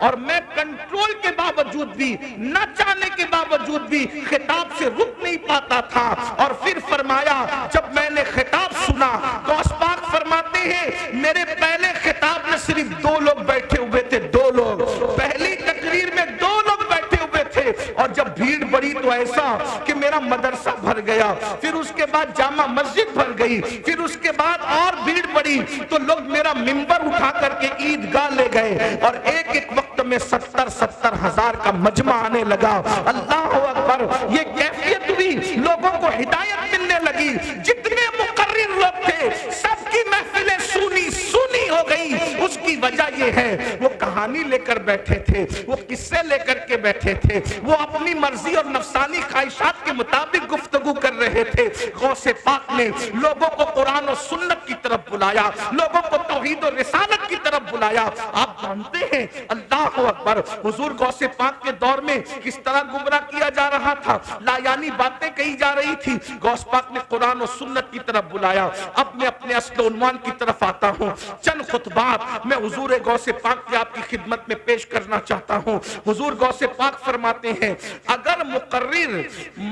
اور میں کنٹرول کے باوجود بھی، نہ چاہنے کے باوجود بھی خطاب سے رک نہیں پاتا تھا۔ اور پھر فرمایا جب میں نے خطاب سنا، غوث پاک فرماتے ہیں میرے پہلے خطاب میں صرف 2 لوگ بیٹھے ہوئے تھے، 2 لوگ، پہلی تقریر میں 2 لوگ بیٹھے ہوئے تھے، اور جب بھیڑ بڑی تو ایسا کہ میرا مدرسہ بھر گیا، پھر اس کے بعد جامع مسجد بھر گئی، پھر اس کے بعد اور بھیڑ بڑی تو لوگ میرا منبر اٹھا کر کے عیدگاہ لے گئے، اور ایک ایک وقت میں 70 ہزار کا مجمع آنے لگا۔ اللہ اکبر، یہ کیفیت ہوئی، لوگوں کو ہدایت ملنے لگی، جتنے مقرر لوگ تھے سب کی محفلیں سونی ہو گئی۔ اس کی وجہ یہ ہے وہ کہانی لے کر بیٹھے تھے، وہ قصے لے کر کے بیٹھے تھے، وہ اپنی مرضی اور نفسانی خواہشات کے مطابق گفتگو کر رہے تھے۔ غوث پاک نے لوگوں کو قرآن و سنت کی طرف بلایا، لوگوں کو توحید و رسالت کی طرف بلایا۔ آپ جانتے ہیں اللہ اکبر، حضور غوث پاک کے دور میں کس طرح گمراہ کیا جا رہا تھا، لا یعنی باتیں کہی جا رہی تھی، غوث پاک نے قرآن و سنت کی طرف بلایا۔ اب میں اپنے اصل عنوان کی طرف آتا ہوں، چند خطبات میں حضور غوث پاک کی آپ کی خدمت میں پیش کرنا چاہتا ہوں۔ حضور غوث پاک فرماتے ہیں اگر مقرر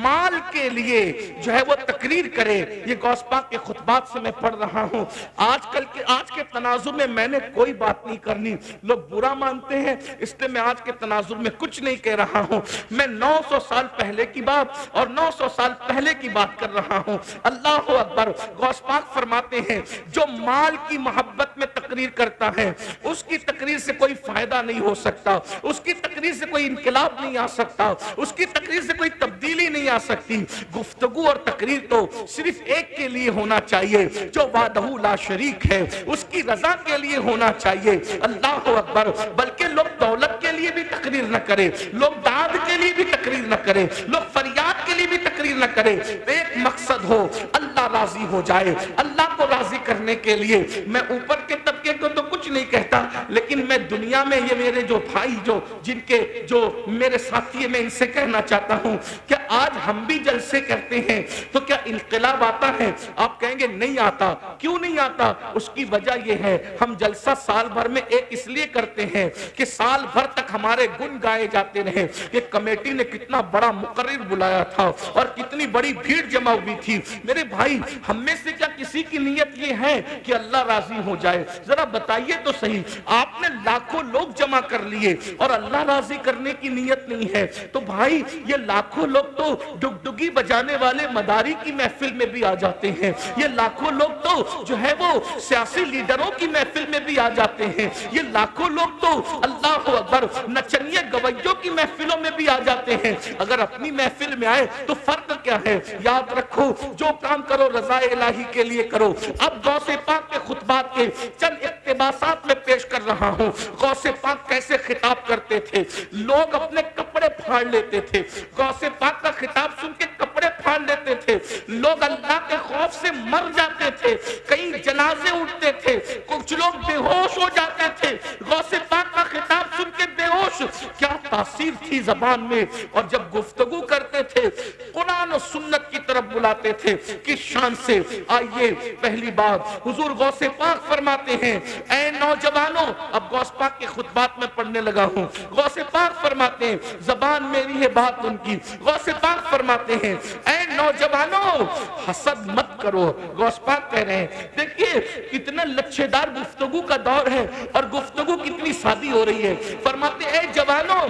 مال کے لیے جو ہے وہ تقریر کرے، یہ غوث پاک کے خطبات سے میں پڑھ رہا ہوں، آج کے تناظر میں میں نے کوئی بات نہیں کرنی، لوگ برا مانتے ہیں اس لیے میں آج کے تناظر میں کچھ نہیں کہہ رہا ہوں، میں 900 سال پہلے کی بات اور 900 سال پہلے کی بات کر رہا ہوں۔ اللہ اکبر، غوث پاک فرماتے ہیں جو مال کی محبت میں تقریر کرتا ہے اس کی تقریر سے کوئی فائدہ نہیں ہو سکتا، اس کی تقریر سے کوئی انقلاب نہیں آ سکتا، اس کی تقریر سے کوئی تبدیلی نہیں آ سکتی۔ گفتگو اور تقریر تو صرف ایک کے لیے ہونا چاہیے جو وحدہ لا شریک ہے، اس کی رضا کے لیے ہونا چاہیے۔ اللہ اکبر، بلکہ لوگ دولت کے لیے بھی تقریر نہ کرے، لوگ داد کے لیے بھی تقریر نہ کرے، لوگ فریاد کے لیے بھی تقریر نہ کرے، ایک مقصد ہو اللہ راضی ہو جائے۔ اللہ کو راضی کرنے کے لیے میں اوپر کے طبقے کو تو کچھ کچھ نہیں کہتا، لیکن میں دنیا میں یہ میرے جو بھائی جو میرے ساتھی ہیں، میں ان سے کہنا چاہتا ہوں کہ آج ہم بھی جلسے کرتے ہیں تو کیا انقلاب آتا ہے؟ آپ کہیں گے نہیں آتا۔ کیوں نہیں آتا؟ اس کی وجہ یہ ہے ہم جلسہ سال بھر میں ایک اس لیے کرتے ہیں کہ سال بھر تک ہمارے گن گائے جاتے رہے کہ کمیٹی نے کتنا بڑا مقرر بلایا تھا اور کتنی بڑی بھیڑ جمع ہوئی تھی۔ میرے بھائی، ہم میں سے کیا کسی کی نیت یہ ہے کہ اللہ راضی ہو جائے؟ ذرا بتائیے تو صحیح، آپ نے لاکھوں لوگ جمع کر لیے اور اللہ راضی کرنے کی نیت نہیں ہے تو بھائی یہ لاکھوں لوگ تو ڈگڈگی بجانے والے مداری کی محفل میں بھی آ جاتے ہیں، یہ لاکھوں لوگ تو جو ہے وہ سیاسی لیڈروں کی محفل میں بھی آ جاتے ہیں، یہ لاکھوں لوگ تو اللہ اکبر نچنیے گویوں کی محفلوں میں بھی آ جاتے ہیں۔ اگر اپنی محفل میں آئے تو فرق کیا ہے؟ یاد رکھو، جو کام کرو رضا الہی کے لیے کرو۔ اب غوث پاک کے خطبات کے چند اقتباسات میں پیش کر رہا ہوں۔ غوث پاک کیسے خطاب کرتے تھے؟ لوگ اپنے کپڑے پھاڑ لیتے تھے، غوث پاک کا خطاب سن کے کپڑے پھاڑ لیتے تھے، لوگ اللہ کے خوف سے مر جاتے تھے، کئی جنازے اٹھتے تھے، کچھ لوگ بے ہوش ہو جاتے تھے۔ غوث پاک کا خطاب سن کے بے ہوش، کیا تاثیر تھی زبان میں، اور جب گفتگو کرتے تھے قرآن و سنت کی طرف بلاتے تھے کس شان سے۔ آئیے پہلی بات حضور غوث پاک فرماتے ہیں، اے نوجوانوں، اب غوث پاک کے خطبات میں پڑھنے لگا ہوں۔ غوث پاک فرماتے ہیں، زبان میری ہے بات ان کی، غوث پاک فرماتے ہیں اے نوجوانوں حسد مت کرو۔ غوث پاک کہہ رہے ہیں، دیکھیے کتنا لچھے دار گفتگو کا دور ہے اور گفتگو کتنی سادی ہو رہی ہے۔ فرماتے ہیں اے جوانوں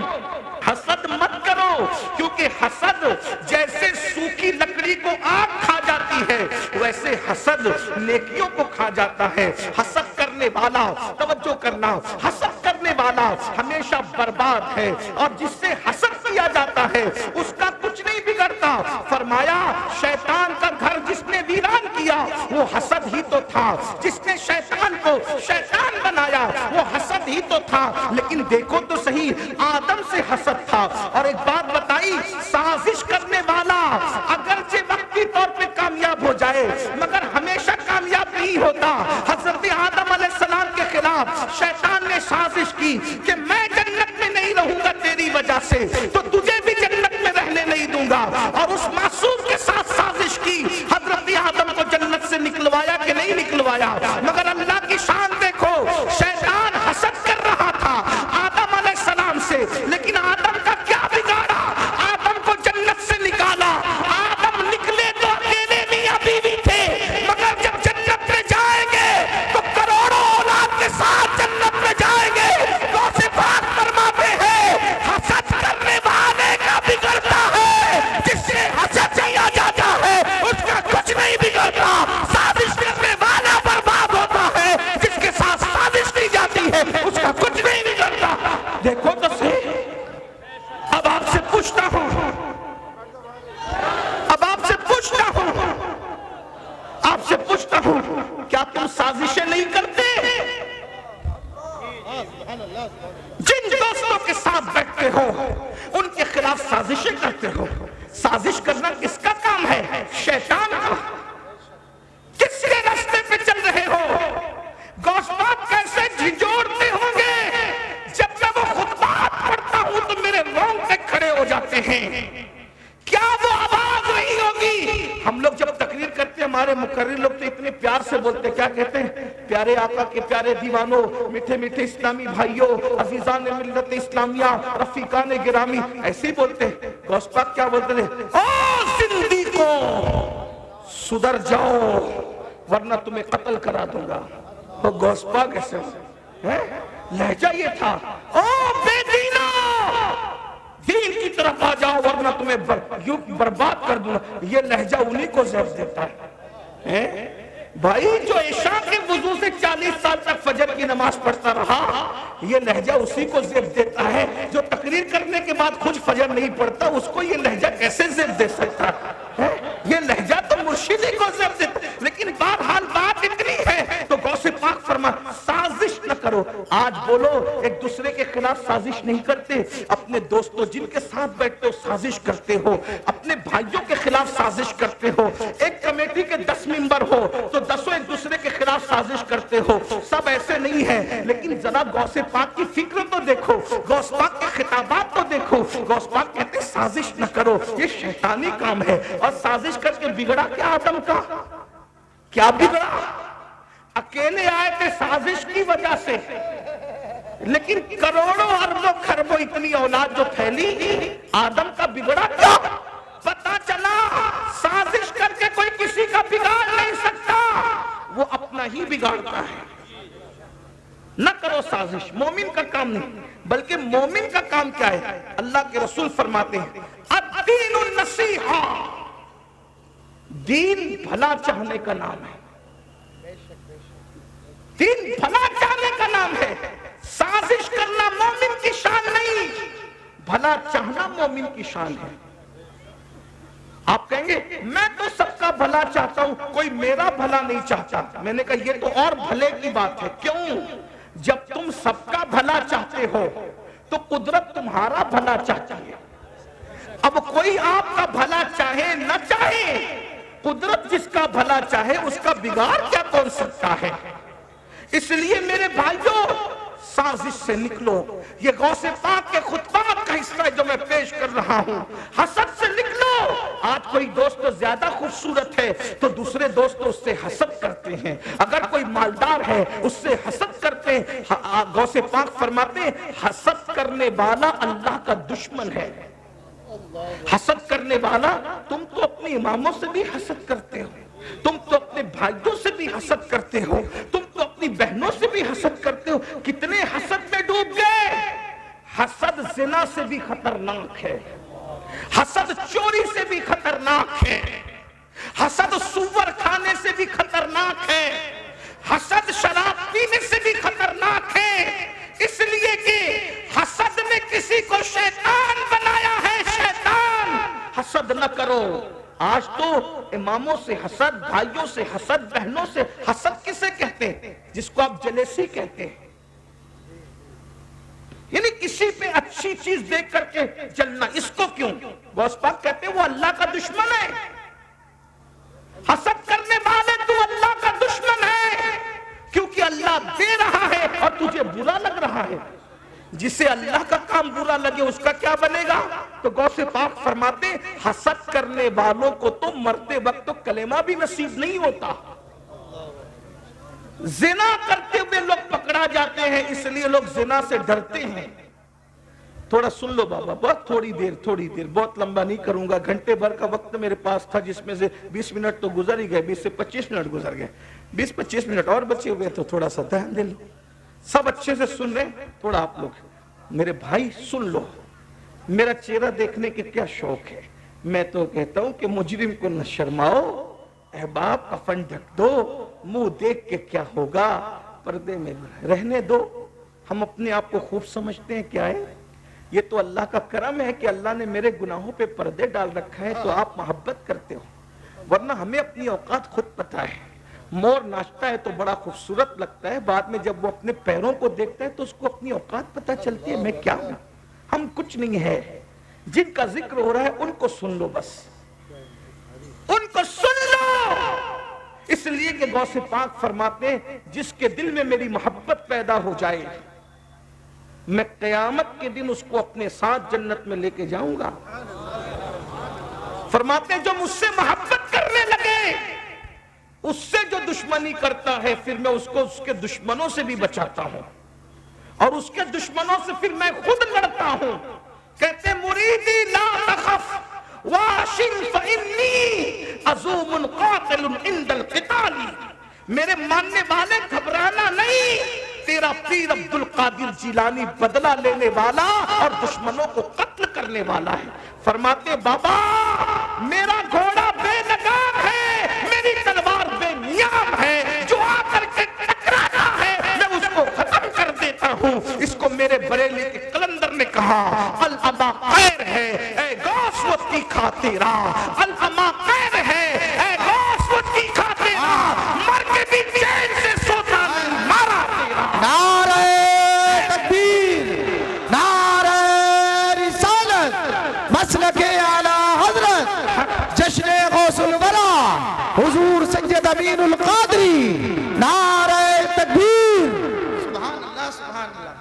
حسد مت کرو، کیونکہ حسد جیسے سوکھی لکڑی کو آگ کھا جاتی ہے ویسے حسد نیکیوں کو کھا جاتا ہے۔ حسد کرنے والا، توجہ کرنا، حسد کرنے والا ہمیشہ برباد ہے، اور جس سے حسد کیا جاتا ہے اس کا کچھ نہیں بگڑتا۔ فرمایا شیطان کا گھر جس نے ویران کیا وہ حسد ہی تو تھا، جس نے شیطان کو شیطان بنایا وہ حسد ہی تو تھا۔ لیکن دیکھو تو صحیح، آدم سے حسد تھا۔ اور ایک بات بتائی، سازش کرنے والا اگرچہ وقتی طور پہ کامیاب ہو جائے مگر ہمیشہ کامیاب نہیں ہوتا۔ حضرت آدم علیہ السلام کے خلاف شیطان نے سازش کی کہ میں جنت میں نہیں رہوں گا تیری وجہ سے، تو تجھے بھی جنت میں رہنے نہیں دوں گا، اور اس معصوم کے ساتھ سازش کی۔ حضرت آدم کو جنت سے نکلوایا کہ نہیں نکلوایا؟ مگر اللہ کی شان دیکھو، شیطان حسد کر رہا تھا آدم علیہ السلام سے، لیکن آدم کا کیا بگاڑا؟ آدم کو جنت سے نکالا۔ آدم نکلے تو اکیلے میاں بیوی تھے، مگر جب جنت میں جائیں گے تو کروڑوں اولاد کے ساتھ جنت میں جائیں گے۔ غوث پاک فرماتے ہیں حسد کرنے والے کا بگڑتا ہے، جس سے حسد کیا جاتا ہے اس کا کچھ نہیں بگڑتا۔ سازش کرنے والا برباد ہوتا ہے، جس کے ساتھ سازش کی جاتی ہے اس کا کچھ نہیں بگڑتا۔ دیکھو تو صحیح، اب آپ سے پوچھتا ہوں، کیا تم سازشیں نہیں کرتے؟ جن دوستوں کے ساتھ بیٹھتے ہو ان کے خلاف سازشیں کرتے ہو۔ سازش کرنا کس کا کام ہے؟ شیطان کا۔ کس کے راستے پہ چل رہے ہو؟ غوث پاک کیسے جھنجھوڑتے ہوں گے؟ جب میں وہ خطبات پڑھتا ہوں تو میرے رونگٹے کھڑے ہو جاتے ہیں۔ کیا وہ آواز نہیں ہوگی؟ ہم لوگ جب تقریر کرتے ہیں ہمارے مقرر لوگ تو اتنے پیار سے بولتے، کیا کہتے ہیں؟ پیارے آقا کے پیارے دیوانوں، میٹھے میٹھے اسلامی بھائیوں، عزیزان ملت اسلامیہ، رفیقان گرامی، ایسے ہی بولتے ہیں۔ غوث پاک کیا بولتے تھے؟ او زندگیوں سدھر جاؤ ورنہ تمہیں قتل کرا دوں گا۔ وہ غوث پاک ایسے لہجہ یہ تھا، او بے دینوں دین کی طرف آ جاؤ ورنہ تمہیں برباد کر دوں گا۔ یہ لہجہ انہی کو زیب دیتا ہے۔ بھائی جو عشاء کے وضو سے 40 سال تک فجر کی نماز پڑھتا رہا، یہ لہجہ اسی کو زیب دیتا ہے۔ جو تقریر کرنے کے بعد خود فجر نہیں پڑھتا اس کو یہ لہجہ کیسے زیب دے سکتا ہے؟ یہ لہجہ تو مرشدی کو زیب دیتا ہے۔ لیکن بہرحال بات اتنی ہے تو غوث پاک فرما سازش نہ کرو۔ کرو. آج بولو ایک دوسرے کے خلاف سازش نہیں کرتے. اپنے دوستوں جن کے ساتھ بیٹھتے ہو سازش کرتے ہو, اپنے بھائیوں کے خلاف سازش کرتے ہو. ایک کمیٹی کے 10 ممبر ہو تو 10 ایک دوسرے کے خلاف سازش کرتے ہو. سب ایسے نہیں ہیں, لیکن ذرا غوث پاک کی فکر تو دیکھو, غوث پاک کے خطابات تو دیکھو. غوث پاک کہتے ہیں سازش نہ کرو, یہ شیطانی کام ہے. اور سازش کر کے بگڑا کیا آدم کا؟ کیا بگڑا؟ اکیلے آئے تھے سازش کی وجہ سے, لیکن کروڑوں اربوں خربوں اتنی اولاد جو پھیلی, آدم کا بگڑا کیا؟ پتا چلا سازش کر کے کوئی کسی کا بگاڑ نہیں سکتا, وہ اپنا ہی بگاڑتا ہے. نہ کرو سازش, مومن کا کام نہیں. بلکہ مومن کا کام کیا ہے؟ اللہ کے رسول فرماتے ہیں الدین النصیحہ, دین بھلا چاہنے کا نام ہے. دین بھلا چاہنے کا نام ہے. سازش کرنا مومن کی شان نہیں, بھلا چاہنا مومن کی شان ہے. آپ کہیں گے میں تو سب کا بھلا چاہتا ہوں, کوئی میرا بھلا نہیں چاہتا. میں نے کہا یہ تو اور بھلے کی بات ہے. کیوں؟ جب تم سب کا بھلا چاہتے ہو تو قدرت تمہارا بھلا چاہتی ہے. اب کوئی آپ کا بھلا چاہے نہ چاہے, قدرت جس کا بھلا چاہے اس کا بگاڑ کیا کون سکتا ہے؟ اس لیے میرے بھائیوں سازش سے نکلو. یہ غوث پاک کے خطبات کا حصہ ہے جو میں پیش کر رہا ہوں. حسد سے نکلو. آج کوئی دوست زیادہ خوبصورت ہے تو دوسرے دوست اس سے حسد کرتے ہیں. اگر کوئی مالدار ہے اس سے حسد کرتے ہیں. غوث پاک فرماتے ہیں حسد کرنے والا اللہ کا دشمن ہے. حسد کرنے والا, تم تو اپنے اماموں سے بھی حسد کرتے ہو, تم تو اپنے بھائیوں سے بھی حسد کرتے ہو, تم تو اپنی بہنوں سے بھی حسد کرتے ہو. کتنے حسد میں ڈوب گئے. حسد زنا سے بھی خطرناک ہے, حسد چوری سے بھی خطرناک ہے, حسد سور کھانے سے بھی خطرناک ہے, حسد شراب پینے سے بھی خطرناک ہے. اس لیے کہ حسد نے کسی کو شیطان بنایا ہے. شیطان. حسد نہ کرو. آج تو اماموں سے حسد, بھائیوں سے حسد, بہنوں سے حسد کسے کہتے ہیں؟ جس کو آپ جلیسی کہتے ہیں. یعنی کسی پہ اچھی چیز دیکھ کر کے جلنا. اس کو کیوں؟ غوث پاک کہتے ہیں وہ اللہ کا دشمن ہے. حسد کرنے والے تو اللہ کا دشمن ہے, کیونکہ اللہ دے رہا ہے اور تجھے برا لگ رہا ہے. جسے اللہ کا کام برا لگے اس کا کیا بنے گا؟ تو غوث پاک فرماتے حسد کرنے والوں کو تو مرتے وقت تو کلمہ بھی نصیب نہیں ہوتا. زنا کرتے ہوئے لوگ پکڑا جاتے ہیں, اس لیے لوگ زنا سے ڈرتے ہیں. تھوڑا سن لو بابا, بہت تھوڑی دیر, بہت لمبا نہیں کروں گا. گھنٹے بھر کا وقت میرے پاس تھا جس میں سے 20 منٹ تو گزر ہی گئے, 20 سے 25 منٹ گزر گئے. 20-25 منٹ اور بچے ہوئے تو تھوڑا سا دھیان دے لو. سب اچھے سے سن رہے ہیں, تھوڑا آپ لوگ میرے بھائی سن لو. میرا چہرہ دیکھنے کے کیا شوق ہے. میں تو کہتا ہوں کہ مجرم کو نہ شرماؤ, احباب کفن ڈھک دو, منہ دیکھ کے کیا ہوگا, پردے میں رہنے دو. ہم اپنے آپ کو خوب سمجھتے ہیں کیا ہے؟ یہ تو اللہ کا کرم ہے کہ اللہ نے میرے گناہوں پہ پردے ڈال رکھا ہے تو آپ محبت کرتے ہو, ورنہ ہمیں اپنی اوقات خود پتہ ہے. مور ناچتا ہے تو بڑا خوبصورت لگتا ہے, بعد میں جب وہ اپنے پیروں کو دیکھتا ہے تو اس کو اپنی اوقات پتہ چلتی ہے میں کیا ہوں. ہم کچھ نہیں ہے. جن کا ذکر ہو رہا ہے ان کو سن لو, بس ان کو سن لو. اس لیے کہ غوث پاک فرماتے ہیں جس کے دل میں میری محبت پیدا ہو جائے میں قیامت کے دن اس کو اپنے ساتھ جنت میں لے کے جاؤں گا. فرماتے ہیں جو مجھ سے محبت کرنے لگے اس سے جو دشمنی کرتا ہے پھر میں اس کو اس کے دشمنوں سے بھی بچاتا ہوں, اور اس کے دشمنوں سے پھر میں خود لڑتا ہوں. کہتے مریدی لا تخف واشن فإنی عزوم قاتل عند القتال. میرے ماننے والے گھبرانا نہیں, تیرا پیر عبدالقادر جیلانی بدلہ لینے والا اور دشمنوں کو قتل کرنے والا ہے. فرماتے بابا میرا گھوڑا بے لگام ہے, میری تلوار بے نیام ہے, جو آ کر کے ٹکرانا ہے میں اس کو ختم کر دیتا ہوں. اس کو میرے بریلی کے قلندر نے کہا العبا خیر ہے اے غوث وط کی خاطرہ, العبا خیر ہے اے غوث وط کی خاطرہ, مر کے بھی چین سے سوتا نہیں مارا تیرا. نعرہ سبحان اللہ.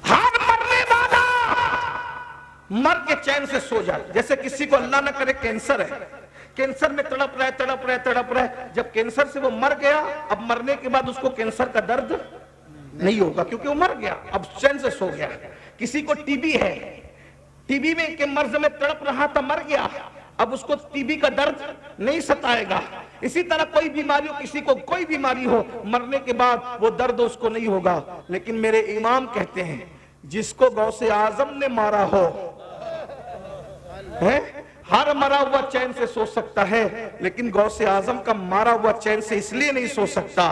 ہر مرنے والا مر کے چین سے سو جائے. جیسے کسی کو اللہ نہ کرے کینسر ہے, کینسر میں تڑپ رہا ہے, جب کینسر سے وہ مر گیا, اب مرنے کے بعد اس کو کینسر کا درد نہیں ہوگا کیونکہ وہ مر گیا, اب چین سے سو گیا. کسی کو ٹی بی ہے, ٹی بی میں کے مرض میں تڑپ رہا تھا, مر گیا, اب اس کو ٹی بی کا درد نہیں ستائے گا. اسی طرح کوئی بیماری ہو, کسی کو کوئی بیماری ہو, مرنے کے بعد وہ درد اس کو نہیں ہوگا. لیکن میرے امام کہتے ہیں جس کو غوث اعظم نے مارا ہو, ہر مرا ہوا چین سے سو سکتا ہے, لیکن غوث اعظم کا مارا ہوا چین سے اس لیے نہیں سو سکتا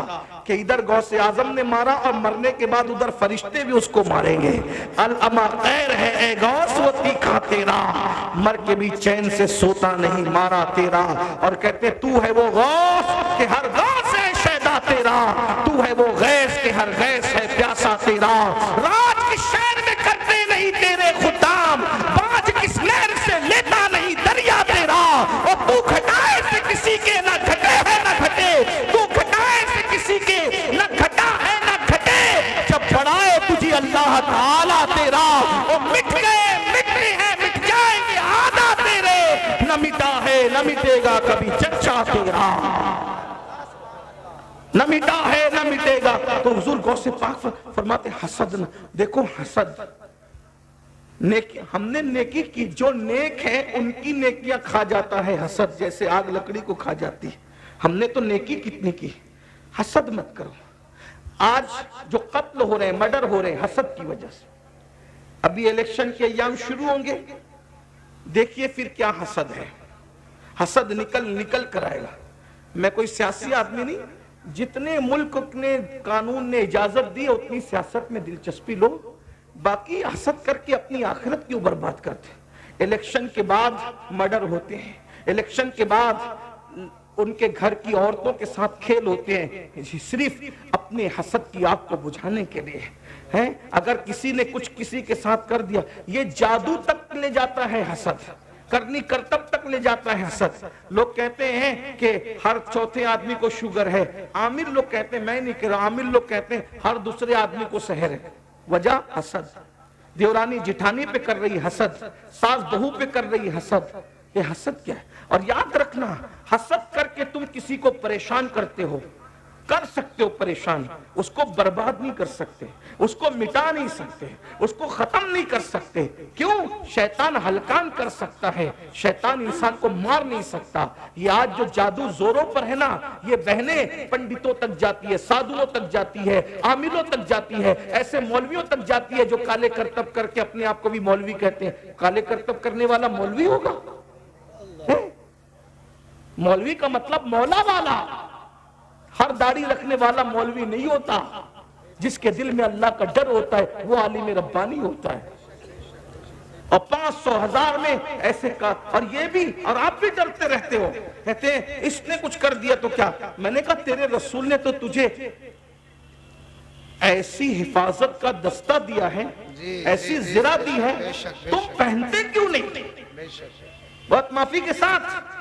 کہ ادھر غوث اعظم نے مارا اور مرنے کے بعد ادھر فرشتے بھی اس کو ماریں گے. الما خیر ہے اے غوث وہ تیکھا تیرا, مر کے بھی چین سے سوتا نہیں مارا تیرا. اور کہتے تو ہے وہ غوث کہ ہر غوث ہے شیدا تیرا, تو ہے وہ غیث کہ ہر غیث ہے پیاسا تیرا. راج کی شہر میں کرتے نہیں تیرے خدام, باج کس نہر سے لیتا نہیں دریا تیرا. اور تو گھٹائے سے کسی کے نہ گھٹے ہے نہ گھٹے, تو گھٹائے سے کسی کے نہ گھٹا ہے نہ گھٹے. جب بڑھائے تجھے اللہ تعالیٰ تیرا, اور مٹ گئے مٹے ہیں مٹ جائیں گے آدھا تیرے, نہ مٹا ہے نہ مٹے گا کبھی چچا تیرا, نہ مٹا ہے نہ مٹے گا. تو حضور غوث پاک فرماتے حسد نہ دیکھو, حسد ہم نے نیکی کی, جو نیک ہے ان کی نیکیاں کھا جاتا ہے حسد, جیسے آگ لکڑی کو کھا جاتی ہے. ہم نے تو نیکی کتنی کی, حسد مت کرو. آج جو قتل ہو رہے ہیں, مرڈر ہو رہے ہیں, حسد کی وجہ سے. ابھی الیکشن کے ایام شروع ہوں گے, دیکھیے پھر کیا حسد ہے. حسد نکل کر آئے گا. میں کوئی سیاسی آدمی نہیں, جتنے ملک نے قانون نے اجازت دی اتنی سیاست میں دلچسپی لو, باقی حسد کر کے اپنی آخرت کیوں برباد کرتے ہیں. الیکشن کے بعد مرڈر ہوتے ہیں, الیکشن کے بعد ان کے گھر کی عورتوں کے ساتھ کھیل ہوتے ہیں, صرف اپنے حسد کی آگ کو بجھانے کے لیے. اگر کسی نے کچھ کسی کے ساتھ کر دیا, یہ جادو تک لے جاتا ہے حسد, کرنی کرتب تک لے جاتا ہے حسد. لوگ کہتے ہیں کہ ہر چوتھے آدمی کو شوگر ہے, عامر لوگ کہتے ہیں, میں نہیں کہہ رہا, عامر لوگ کہتے ہیں ہر دوسرے آدمی کو سحر ہے. وجہ حسد. دیورانی جٹھانی پہ کر رہی حسد, ساس بہو پہ کر رہی حسد. یہ حسد کیا ہے؟ اور یاد رکھنا, حسد کر کے تم کسی کو پریشان کرتے ہو, کر سکتے ہو پریشان, اس کو برباد نہیں کر سکتے, اس کو مٹا نہیں سکتے, اس کو ختم نہیں کر سکتے. کیوں؟ شیطان ہلکان کر سکتا ہے, شیطان انسان کو مار نہیں سکتا. یہ آج جو جادو زوروں پر ہے نا, یہ بہنیں پنڈتوں تک جاتی ہے, سادھوؤں تک جاتی ہے, عاملوں تک جاتی ہے, ایسے مولویوں تک جاتی ہے جو کالے کرتب کر کے اپنے آپ کو بھی مولوی کہتے ہیں. کالے کرتب کرنے والا مولوی ہوگا؟ مولوی کا مطلب مولا والا. ہر داڑھی رکھنے والا مولوی نہیں ہوتا. جس کے دل میں اللہ کا ڈر ہوتا ہے وہ عالم ربانی ہوتا ہے. اور 500 1000 میں ایسے کا, اور یہ بھی, اور آپ بھی ڈرتے رہتے ہو, کہتے ہیں اس نے کچھ کر دیا تو کیا. میں نے کہا تیرے رسول نے تو تجھے ایسی حفاظت کا دستہ دیا ہے, ایسی زرہ دی ہے, تم پہنتے کیوں نہیں؟ بہت معافی کے ساتھ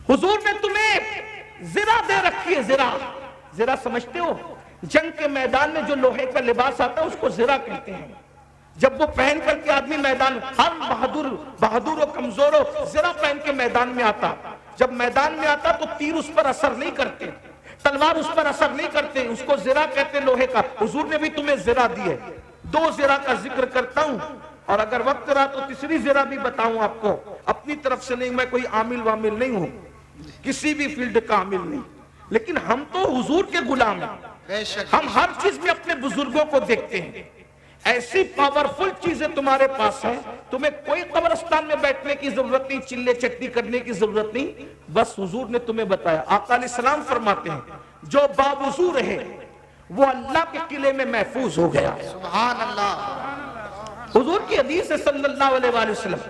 حضور نے تمہیں زرہ دے رکھی ہے. زرہ سمجھتے ہو؟ جنگ کے میدان میں جو لوہے کا لباس آتا ہے اس کو زرہ کہتے ہیں. جب وہ پہن کر کے آدمی میدان, ہر بہادر و کمزور و زرہ پہن کے میدان میں آتا, جب میدان میں آتا تو تیر اس پر اثر نہیں کرتے, تلوار اس پر اثر نہیں کرتے, اس کو زرہ کہتے لوہے کا. حضور نے بھی تمہیں زرہ دی ہے. 2 زرہ کا ذکر کرتا ہوں, اور اگر وقت رہا تو تیسری زرہ بھی بتاؤں آپ کو. اپنی طرف سے نہیں, میں کوئی عامل وامل نہیں ہوں, کسی بھی فیلڈ کا عامل نہیں, لیکن ہم تو حضور کے غلام ہیں. ہم ہر چیز میں اپنے بزرگوں کو دیکھتے ہیں. ایسی پاورفل چیزیں تمہارے پاس ہیں, تمہیں کوئی قبرستان میں بیٹھنے کی ضرورت نہیں, چلے چٹنی کرنے کی ضرورت نہیں, بس حضور نے تمہیں بتایا. آقا علیہ السلام فرماتے ہیں جو باوضو رہے وہ اللہ کے قلعے میں محفوظ ہو گیا. سبحان اللہ. حضور کی حدیث ہے صلی اللہ علیہ وآلہ وسلم,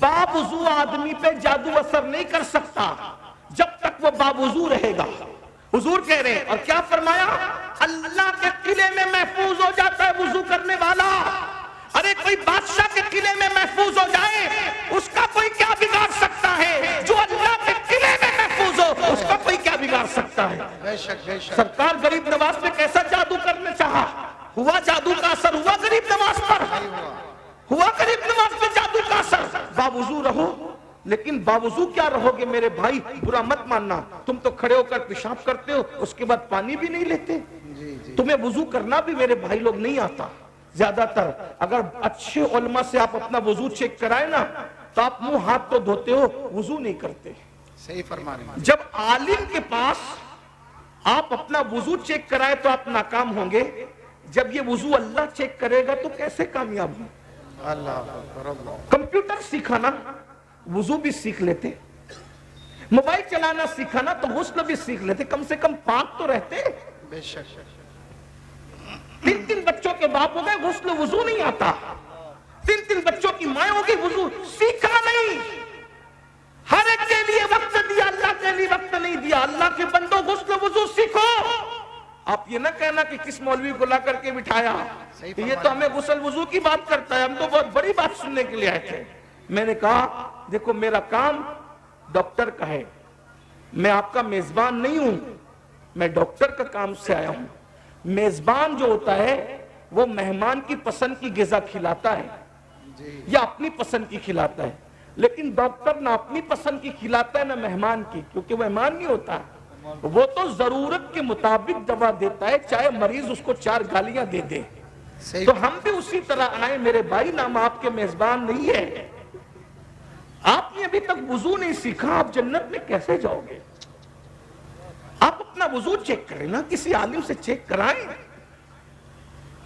باوضو آدمی پہ جادو اثر نہیں کر سکتا جب تک وہ باوضو رہے گا. حضور کہہ رہے ہیں, اور کیا فرمایا, اللہ کے قلعے میں محفوظ ہو جاتا ہے وضو کرنے والا. ارے کوئی بادشاہ کے قلعے میں محفوظ ہو جائے, اس کا کوئی کیا بگاڑ سکتا ہے؟ جو اللہ کے قلعے میں محفوظ ہو اس کا کوئی کیا بگاڑ سکتا ہے؟ بے شک بے شک. سرکار غریب نواز پہ کیسا جادو کرنا چاہا، ہوا جادو کا اثر ہوا غریب نواز پر، ہوا غریب نواز پہ جادو کا اثر. باوضو رہو، لیکن باوضو کیا رہو گے میرے بھائی، برا مت ماننا، تم تو کھڑے ہو کر پیشاب کرتے ہو، اس کے بعد پانی بھی نہیں لیتے. تمہیں وضو کرنا بھی میرے بھائی لوگ نہیں آتا زیادہ تر. اگر اچھے علماء سے آپ اپنا وضو چیک کرائے نا تو آپ منہ ہاتھ تو دھوتے ہو، وضو نہیں کرتے. صحیح فرما رہے ہیں. جب عالم کے پاس آپ اپنا وضو چیک کرائے تو آپ ناکام ہوں گے، جب یہ وضو اللہ چیک کرے گا تو کیسے کامیاب ہوں؟ اللہ اکبر اللہ. کمپیوٹر سیکھانا وضو بھی سیکھ لیتے، موبائل چلانا سیکھانا تو غسل بھی سیکھ لیتے، کم سے کم پاک تو رہتے. بے شک. 3 بچوں کے باپ ہو گئے، غسل وضو نہیں آتا. 3 بچوں کی مائیں ہو گئی، وضو سیکھا نہیں. ہر ایک کے لیے وقت دیا، اللہ کے لیے وقت نہیں دیا. اللہ کے بندوں غسل وضو سیکھو. آپ یہ نہ کہنا کہ کس مولوی کو لا کر کے بٹھایا، یہ تو ہمیں غسل وضو کی بات کرتا ہے، ہم تو بہت بڑی بات سننے کے لیے آئے تھے. میں نے کہا دیکھو میرا کام ڈاکٹر کا ہے، میں آپ کا میزبان نہیں ہوں، میں ڈاکٹر کا کام سے آیا ہوں. میزبان جو ہوتا ہے وہ مہمان کی پسند کی غذا کھلاتا ہے یا اپنی پسند کی کھلاتا ہے، لیکن ڈاکٹر نہ اپنی پسند کی کھلاتا ہے نہ مہمان کی، کیونکہ مہمان نہیں ہوتا، وہ تو ضرورت کے مطابق دوا دیتا ہے، چاہے مریض اس کو 4 گالیاں دے دے. تو ہم بھی اسی طرح آئے میرے بھائی، نام آپ کے میزبان نہیں ہے. آپ نے ابھی تک وضو نہیں سیکھا، آپ جنت میں کیسے جاؤ گے؟ آپ اپنا وضو چیک کریں نا، کسی عالم سے چیک کرائیں.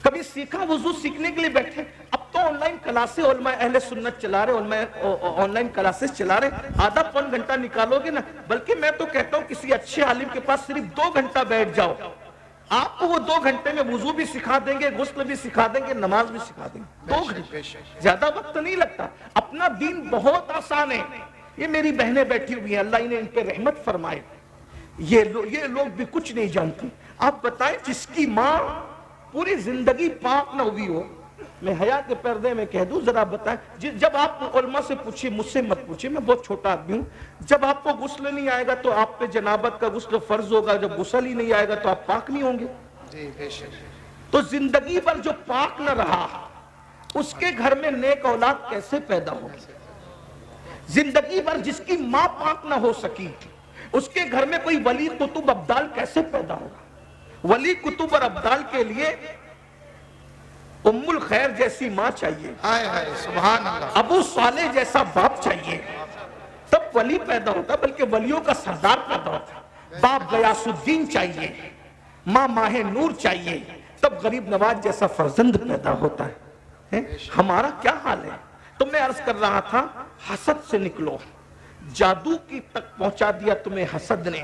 کبھی سیکھا وضو سیکھنے کے لیے بیٹھے. اب تو آن لائن کلاسیں علماء اہل سنت چلا رہے، علماء آن لائن کلاسز چلا رہے، آدھا پون گھنٹہ نکالو گے نا. بلکہ میں تو کہتا ہوں کسی اچھے عالم کے پاس صرف 2 گھنٹہ بیٹھ جاؤ، آپ کو وہ 2 گھنٹے میں وضو بھی سکھا دیں گے، غسل بھی سکھا دیں گے، نماز بھی سکھا دیں گے. 2 گھنٹے، زیادہ وقت نہیں لگتا. اپنا دین بہت آسان ہے. یہ میری بہنیں بیٹھی ہوئی ہیں، اللہ انہیں ان پہ رحمت فرمائے. یہ لوگ بھی کچھ نہیں جانتی. آپ بتائیں جس کی ماں پوری زندگی پاک نہ ہوئی ہو، میں حیا کے پردے میں کہہ دوں، ذرا بتائیں. جب آپ علماء سے پوچھیں، مجھ سے مت پوچھیں، میں بہت چھوٹا آدمی ہوں. جب آپ کو غسل نہیں آئے گا تو آپ پہ جنابت کا غسل فرض ہوگا، جب غسل ہی نہیں آئے گا تو آپ پاک نہیں ہوں گے. جی بے شک. تو زندگی پر جو پاک نہ رہا، اس کے گھر میں نیک اولاد کیسے پیدا ہوگی؟ زندگی پر جس کی ماں پاک نہ ہو سکی، اس کے گھر میں کوئی ولی قطب ابدال کیسے پیدا ہوگا؟ ولی قطب اور ابدال کے لیے ام الخیر جیسی ماں چاہیے، سبحان اللہ، ابو صالح جیسا باپ چاہیے، تب ولی پیدا ہوتا. بلکہ ولیوں کا سردار پیدا ہوتا. باپ غیاث الدین چاہیے، ماں ماہ نور چاہیے، تب غریب نواز جیسا فرزند پیدا ہوتا ہے. ہمارا کیا حال ہے؟ تو میں عرض کر رہا تھا، حسد سے نکلو. جادو کی تک پہنچا دیا تمہیں حسد نے،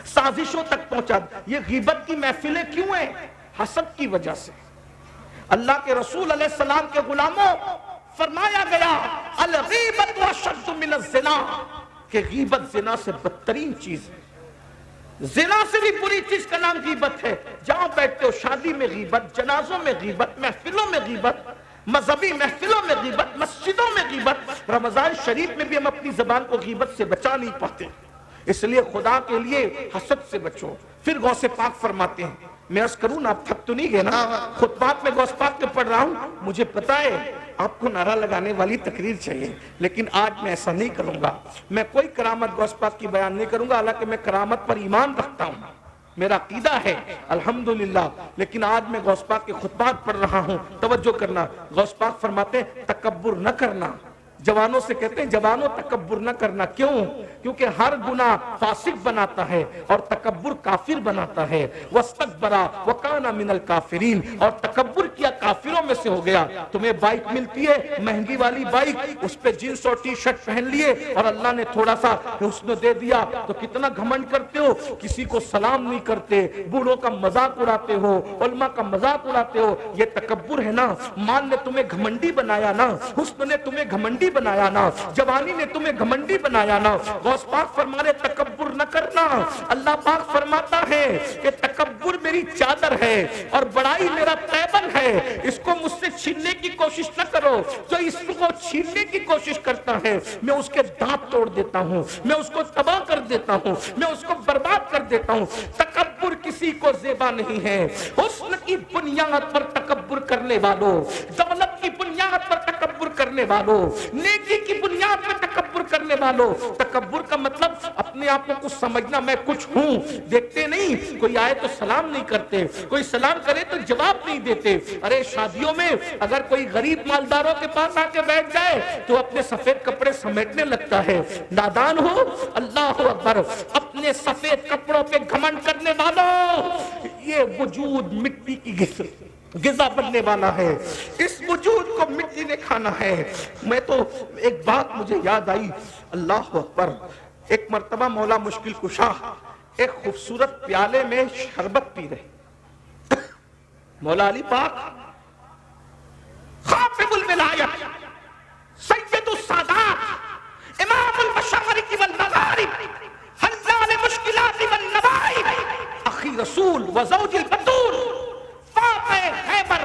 سازشوں تک پہنچا دیا. یہ غیبت کی محفلیں کیوں ہیں؟ حسد کی وجہ سے. اللہ کے رسول علیہ السلام کے غلاموں، فرمایا گیا الغیبت اشد من الزنا، کہ غیبت زنا سے بدترین چیز ہے. زنا سے بھی بری چیز کا نام غیبت ہے. جہاں بیٹھتے ہو شادی میں غیبت، جنازوں میں غیبت، محفلوں میں غیبت، مذہبی محفلوں میں غیبت، مسجدوں میں غیبت. رمضان شریف میں بھی ہم اپنی زبان کو غیبت سے بچا نہیں پاتے. اس لیے خدا کے لیے حسد سے بچو. پھر غوث پاک فرماتے ہیں، میں عرض کروں نا، آپ تھک تو نہیں گئے نا؟ خطبات میں غوث پاک کے پڑھ رہا ہوں. مجھے پتا ہے آپ کو نعرہ لگانے والی تقریر چاہیے، لیکن آج میں ایسا نہیں کروں گا. میں کوئی کرامت غوث پاک کی بیان نہیں کروں گا، حالانکہ میں کرامت پر ایمان رکھتا ہوں، میرا عقیدہ ہے الحمدللہ. لیکن آج میں غوث پاک کے خطبات پڑھ رہا ہوں. توجہ کرنا. غوث پاک فرماتے ہیں تکبر نہ کرنا. جوانوں سے کہتے ہیں جوانوں تکبر نہ کرنا. کیوں؟ کیونکہ ہر گناہ فاسق بناتا ہے اور تکبر کافر بناتا ہے. وَاسْتَكْبَرَ وَكَانَ مِنَ الْكَافِرِينَ، اور تکبر کیا کافروں میں سے ہو گیا. تمہیں بائک ملتی ہے مہنگی والی بائک، اس پہ جینس اور ٹی شرٹ پہن لیے اور اللہ نے تھوڑا سا حسن دے دیا تو کتنا گھمنڈ کرتے ہو. کسی کو سلام نہیں کرتے، بوڑھوں کا مذاق اڑاتے ہو، علماء کا مذاق اڑاتے ہو. یہ تکبر ہے نا. مال نے تمہیں گھمنڈی بنایا نا، حسن نے تمہیں گھمنڈی بنایا نا، جوانی نے تمہیں گھمنڈی بنایا نا. غوث پاک فرمانے تکبر نہ کرنا. اللہ پاک فرماتا ہے کہ تکبر میری چادر ہے اور بڑائی میرا تیبن ہے، اس کو مجھ سے چھیننے کی کوشش نہ کرو. جو اس کو چھیننے کی کوشش کرتا ہے میں اس کے دانت توڑ دیتا ہوں، میں اس کو تباہ کر دیتا ہوں، میں اس کو برباد کر دیتا ہوں، تکبر کسی کو زیبا نہیں ہے۔ حسن کی بنیاد پر تکبر کرنے والوں، دولت کی بنیاد پر تکبر کرنے والوں، نیکی کی بنیاد پر تکبر کرنے والوں، تکبر کا مطلب اپنے آپ کو کچھ سمجھنا، میں کچھ ہوں۔ دیکھتے نہیں، کوئی آئے تو سلام نہیں کرتے، کوئی سلام کرے تو جواب نہیں دیتے۔ ارے شادیوں میں اگر کوئی غریب مالداروں کے پاس آ کے بیٹھ جائے تو اپنے سفید کپڑے سمیٹنے لگتا ہے۔ نادان ہو، اللہ اکبر، اپنے سفید کپڑوں پہ گھمنڈ کرنے والوں، یہ وجود مٹی کی غذا بننے والا ہے، اس وجود کو مٹی نے کھانا ہے۔ میں تو ایک بات مجھے یاد آئی، اللہ اکبر، ایک مرتبہ مولا مشکل کشا ایک خوبصورت پیالے میں شربت پی رہے، مولا علی پاک خاتم الولایت، سید السادات، امام المشارق والمغارب، حلال مشکلات والنوائب، اخی رسول و زوج البتول، فاتح خیبر،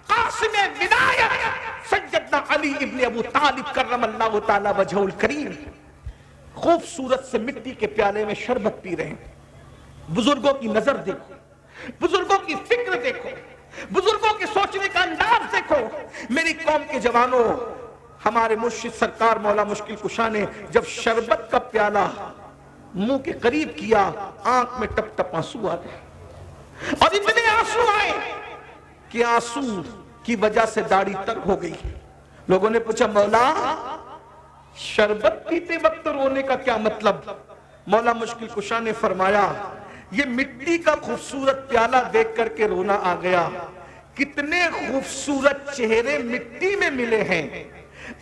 قاسم ولایت، سیدنا علی ابن ابو طالب کرم اللہ تعالی وجہہ الکریم، خوبصورت سے مٹی کے پیالے میں شربت پی رہے ہیں۔ بزرگوں کی نظر دیکھو، بزرگوں کی فکر دیکھو، بزرگوں کے سوچنے کا انداز دیکھو۔ میری قوم کے جوانوں، ہمارے مرشد سرکار مولا مشکل کشا نے جب شربت کا پیالہ منہ کے قریب کیا، آنکھ میں ٹپ ٹپ آنسو آ گئے، اور اتنے آنسو آئے کہ آنسو کی وجہ سے داڑھی تر ہو گئی۔ لوگوں نے پوچھا، مولا شربت پیتے وقت رونے کا کیا مطلب؟ مولا مشکل کشا نے فرمایا، یہ مٹی کا خوبصورت پیالہ دیکھ کر کے رونا آ گیا۔ کتنے خوبصورت چہرے مٹی میں ملے ہیں،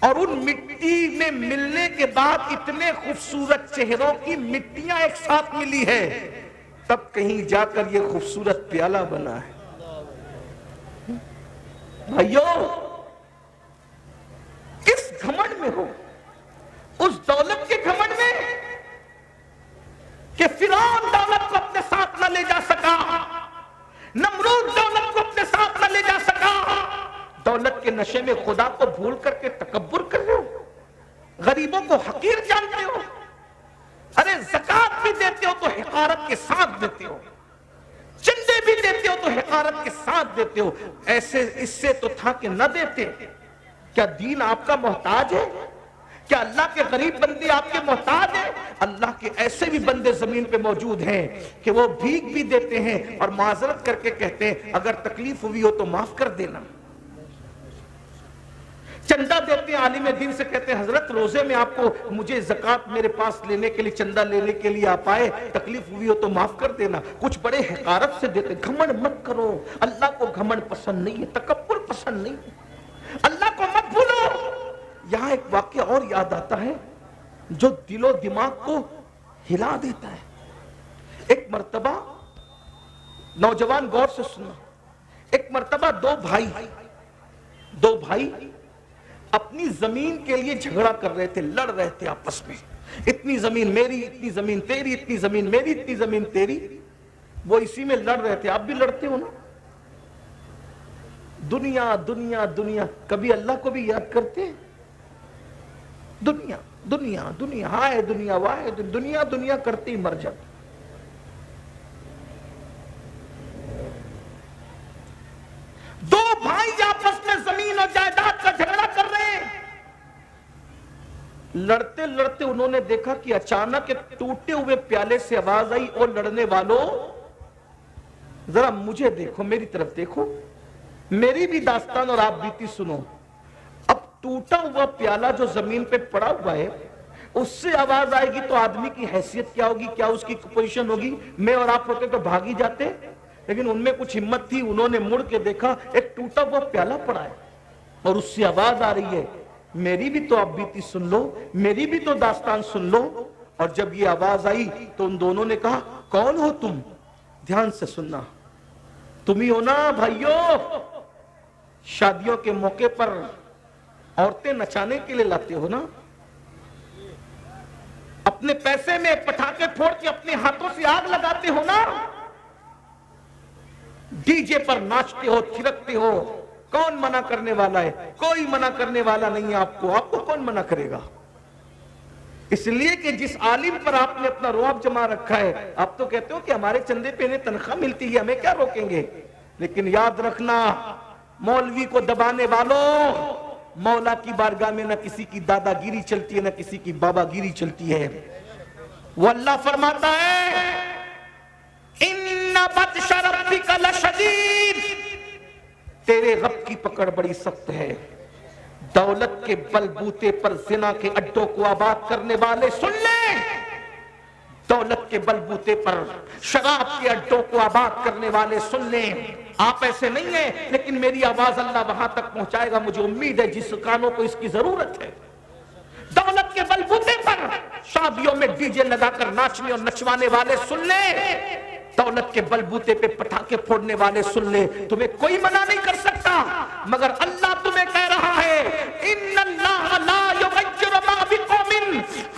اور ان مٹی میں ملنے کے بعد اتنے خوبصورت چہروں کی مٹیاں ایک ساتھ ملی ہے، تب کہیں جا کر یہ خوبصورت پیالہ بنا ہے۔ بھائیو، کس گھمنڈ میں ہو؟ اس دولت کے گھمنڈ میں کہ فرعون دولت کو اپنے ساتھ نہ لے جا سکا، نمرود دولت کو اپنے ساتھ نہ لے جا سکا، دولت کے نشے میں خدا کو بھول کر کے تکبر کر رہے ہو، غریبوں کو حقیر جانتے ہو، ارے زکوٰۃ بھی دیتے ہو تو حقارت کے ساتھ دیتے ہو، چندے بھی دیتے ہو تو حقارت کے ساتھ دیتے ہو۔ ایسے اس سے تو تھا کہ نہ دیتے۔ کیا دین آپ کا محتاج ہے؟ کیا اللہ کے غریب بندے آپ کے محتاج ہیں؟ اللہ کے ایسے بھی بندے زمین پہ موجود ہیں کہ وہ بھیک بھی دیتے ہیں اور معذرت کر کے کہتے ہیں اگر تکلیف ہوئی ہو تو معاف کر دینا۔ چندہ دیتے ہیں، عالم دین سے کہتے ہیں حضرت روزے میں آپ کو مجھے زکوٰۃ میرے پاس لینے کے لیے، چندہ لینے کے لیے آپ آئے، تکلیف ہوئی ہو تو معاف کر دینا۔ کچھ بڑے حقارت سے دیتے۔ گھمنڈ مت کرو، اللہ کو گھمنڈ پسند نہیں ہے، تکبر پسند نہیں ہے، اللہ کو مت بھولو۔ یہاں ایک واقعہ اور یاد آتا ہے جو دل و دماغ کو ہلا دیتا ہے۔ ایک مرتبہ، نوجوان غور سے سننا، ایک مرتبہ دو بھائی اپنی زمین کے لیے جھگڑا کر رہے تھے، لڑ رہے تھے آپس میں، اتنی زمین میری، اتنی زمین تیری، اتنی زمین میری، اتنی زمین تیری۔ وہ اسی میں لڑ رہے تھے۔ آپ بھی لڑتے ہو نا؟ دنیا دنیا دنیا، کبھی اللہ کو بھی یاد کرتے؟ دنیا دنیا دنیا، ہائے دنیا، واہ دنیا، دنیا کرتے ہی مر جاتے۔ دو بھائی آپس میں زمین اور جائیداد کا جھگڑا کر رہے ہیں۔ لڑتے لڑتے انہوں نے دیکھا کہ اچانک ایک ٹوٹے ہوئے پیالے سے آواز آئی، اور لڑنے والوں ذرا مجھے دیکھو، میری طرف دیکھو، میری بھی داستان اور آپ بیتی سنو۔ اب ٹوٹا ہوا پیالہ جو زمین پہ پڑا ہوا ہے، اس سے آواز آئے گی تو آدمی کی حیثیت کیا ہوگی، کیا اس کی پوزیشن ہوگی؟ میں اور آپ ہوتے تو بھاگی جاتے، لیکن ان میں کچھ ہمت تھی، انہوں نے مڑ کے دیکھا ایک ٹوٹا ہوا پیالہ پڑا ہے اور اس سے آواز آ رہی ہے، میری بھی تو آپ بیتی سن لو، میری بھی تو داستان سن لو۔ اور جب یہ آواز آئی تو ان دونوں نے کہا، کون ہو تم؟ دھیان سے سننا، تم ہی ہو نا بھائیو، شادیوں کے موقع پر عورتیں نچانے کے لیے لاتے ہو نا، اپنے پیسے میں پٹاخے پھوڑ کے اپنے ہاتھوں سے آگ لگاتے ہو نا، ڈی جے پر ناچتے ہو، تھرکتے ہو، کون منع کرنے والا ہے؟ کوئی منع کرنے والا نہیں ہے آپ کو کون منع کرے گا؟ اس لیے کہ جس عالم پر آپ نے اپنا رعب جما رکھا ہے، آپ تو کہتے ہو کہ ہمارے چندے پہ انہیں تنخواہ ملتی ہے، ہمیں کیا روکیں گے؟ لیکن یاد رکھنا، مولوی کو دبانے والوں، مولا کی بارگاہ میں نہ کسی کی دادا گیری چلتی ہے، نہ کسی کی بابا گیری چلتی ہے۔ وہ اللہ فرماتا ہے اِنَّ بَطْشَ رَبِّكَ لَشَدِيدٌ، تیرے رب کی پکڑ بڑی سخت ہے۔ دولت کے بل بوتے پر زنا کے اڈوں کو آباد کرنے والے سن لیں، دولت کے بل بوتے پر شراب کے اڈوں کو آباد کرنے والے سن لیں۔ آپ ایسے نہیں ہیں، لیکن میری آواز اللہ وہاں تک پہنچائے گا، مجھے امید ہے جس کانوں کو اس کی ضرورت ہے۔ دولت کے بل بوتے پر شادیوں میں ڈی جے لگا کر ناچنے اور نچوانے والے سن لیں، دولت کے بل بوتے پہ پٹاخے پھوڑنے والے سن لیں، تمہیں کوئی منع نہیں کر سکتا، مگر اللہ تمہیں کہہ رہا ہے ان اللہ لا یغیر ما بقوم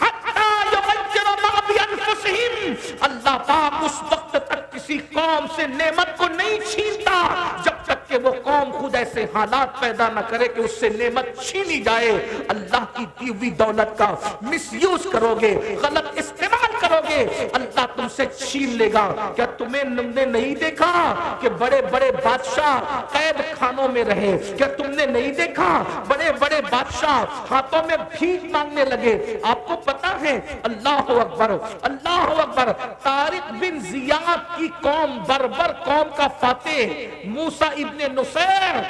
حتی یغیر ما بانفسہم، اللہ پاک اس وقت تک کسی قوم سے نعمت کو نہیں چھینتا جب تک کہ وہ قوم خود ایسے حالات پیدا نہ کرے کہ اس سے نعمت چھینی جائے۔ اللہ کی دی ہوئی دولت کا مس یوز کرو گے، غلط استعمال کرو گے، اللہ تم سے چھین لے گا۔ کیا تمہیں نے نہیں دیکھا کہ بڑے بڑے بادشاہ قید خانوں میں رہے؟ کیا تم نے نہیں دیکھا بڑے بڑے بادشاہ ہاتھوں میں بھیک مانگنے لگے؟ آپ کو پتا ہے، اللہ اکبر اللہ اکبر، طارق بن زیاد کی قوم، بربر قوم کا فاتح موسیٰ ابن نصیر،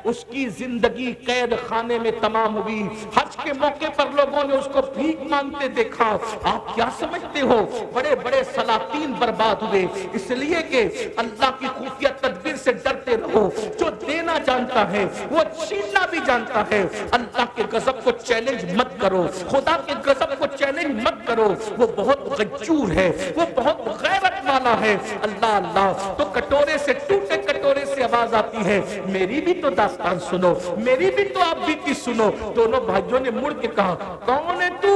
اس کی زندگی قید خانے میں تمام ہوئی۔ حج کے موقع پر لوگوں نے اس کو بھیک مانگتے دیکھا۔ آپ کیا سمجھتے ہو؟ بڑے بڑے سلاطین برباد ہوئے، اس لیے کہ اللہ کی خفیہ تدبیر سے ڈرتے رہو۔ جو دینا جانتا ہے وہ چھیننا بھی جانتا ہے۔ اللہ کے غضب کو چیلنج مت کرو، خدا کے غضب کو چیلنج مت کرو، وہ بہت غجور ہے، وہ بہت غیرت والا ہے۔ اللہ اللہ تو کٹورے سے، ٹوٹے کٹورے سے آواز آتی ہے، میری بھی تو داستان سنو، میری بھی تو آپ بیتی سنو۔ دونوں بھائیوں نے مڑ کے کہا، کون ہے تو؟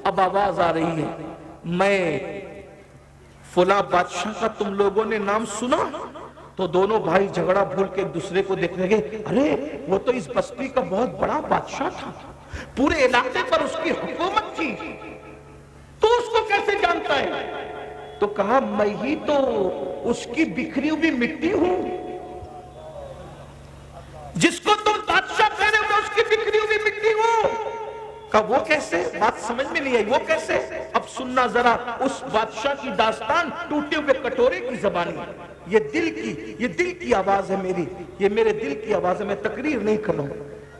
اب آواز آ رہی ہے، میں فلاں بادشاہ کا تم لوگوں نے نام سنا؟ تو دونوں بھائی جھگڑا بھول کے ایک دوسرے کو دیکھنے گئے، ارے وہ تو اس بستی کا بہت بڑا بادشاہ تھا، پورے علاقے پر اس کی حکومت تھی، تو اس کو کیسے جانتا ہے؟ تو کہا میں ہی تو اس کی بکھری ہوئی مٹی ہوں، جس کو تم بادشاہ کہہ رہے ہو اس کی بکھری ہوئی مٹی ہوں۔ کہا وہ کیسے؟ بات سمجھ میں نہیں آئی، وہ کیسے؟ اب سننا ذرا اس بادشاہ کی داستان ٹوٹے ہوئے کٹورے کی زبانی۔ یہ دل کی آواز ہے میری، یہ میرے دل کی آواز ہے، میں تقریر نہیں کروں گا۔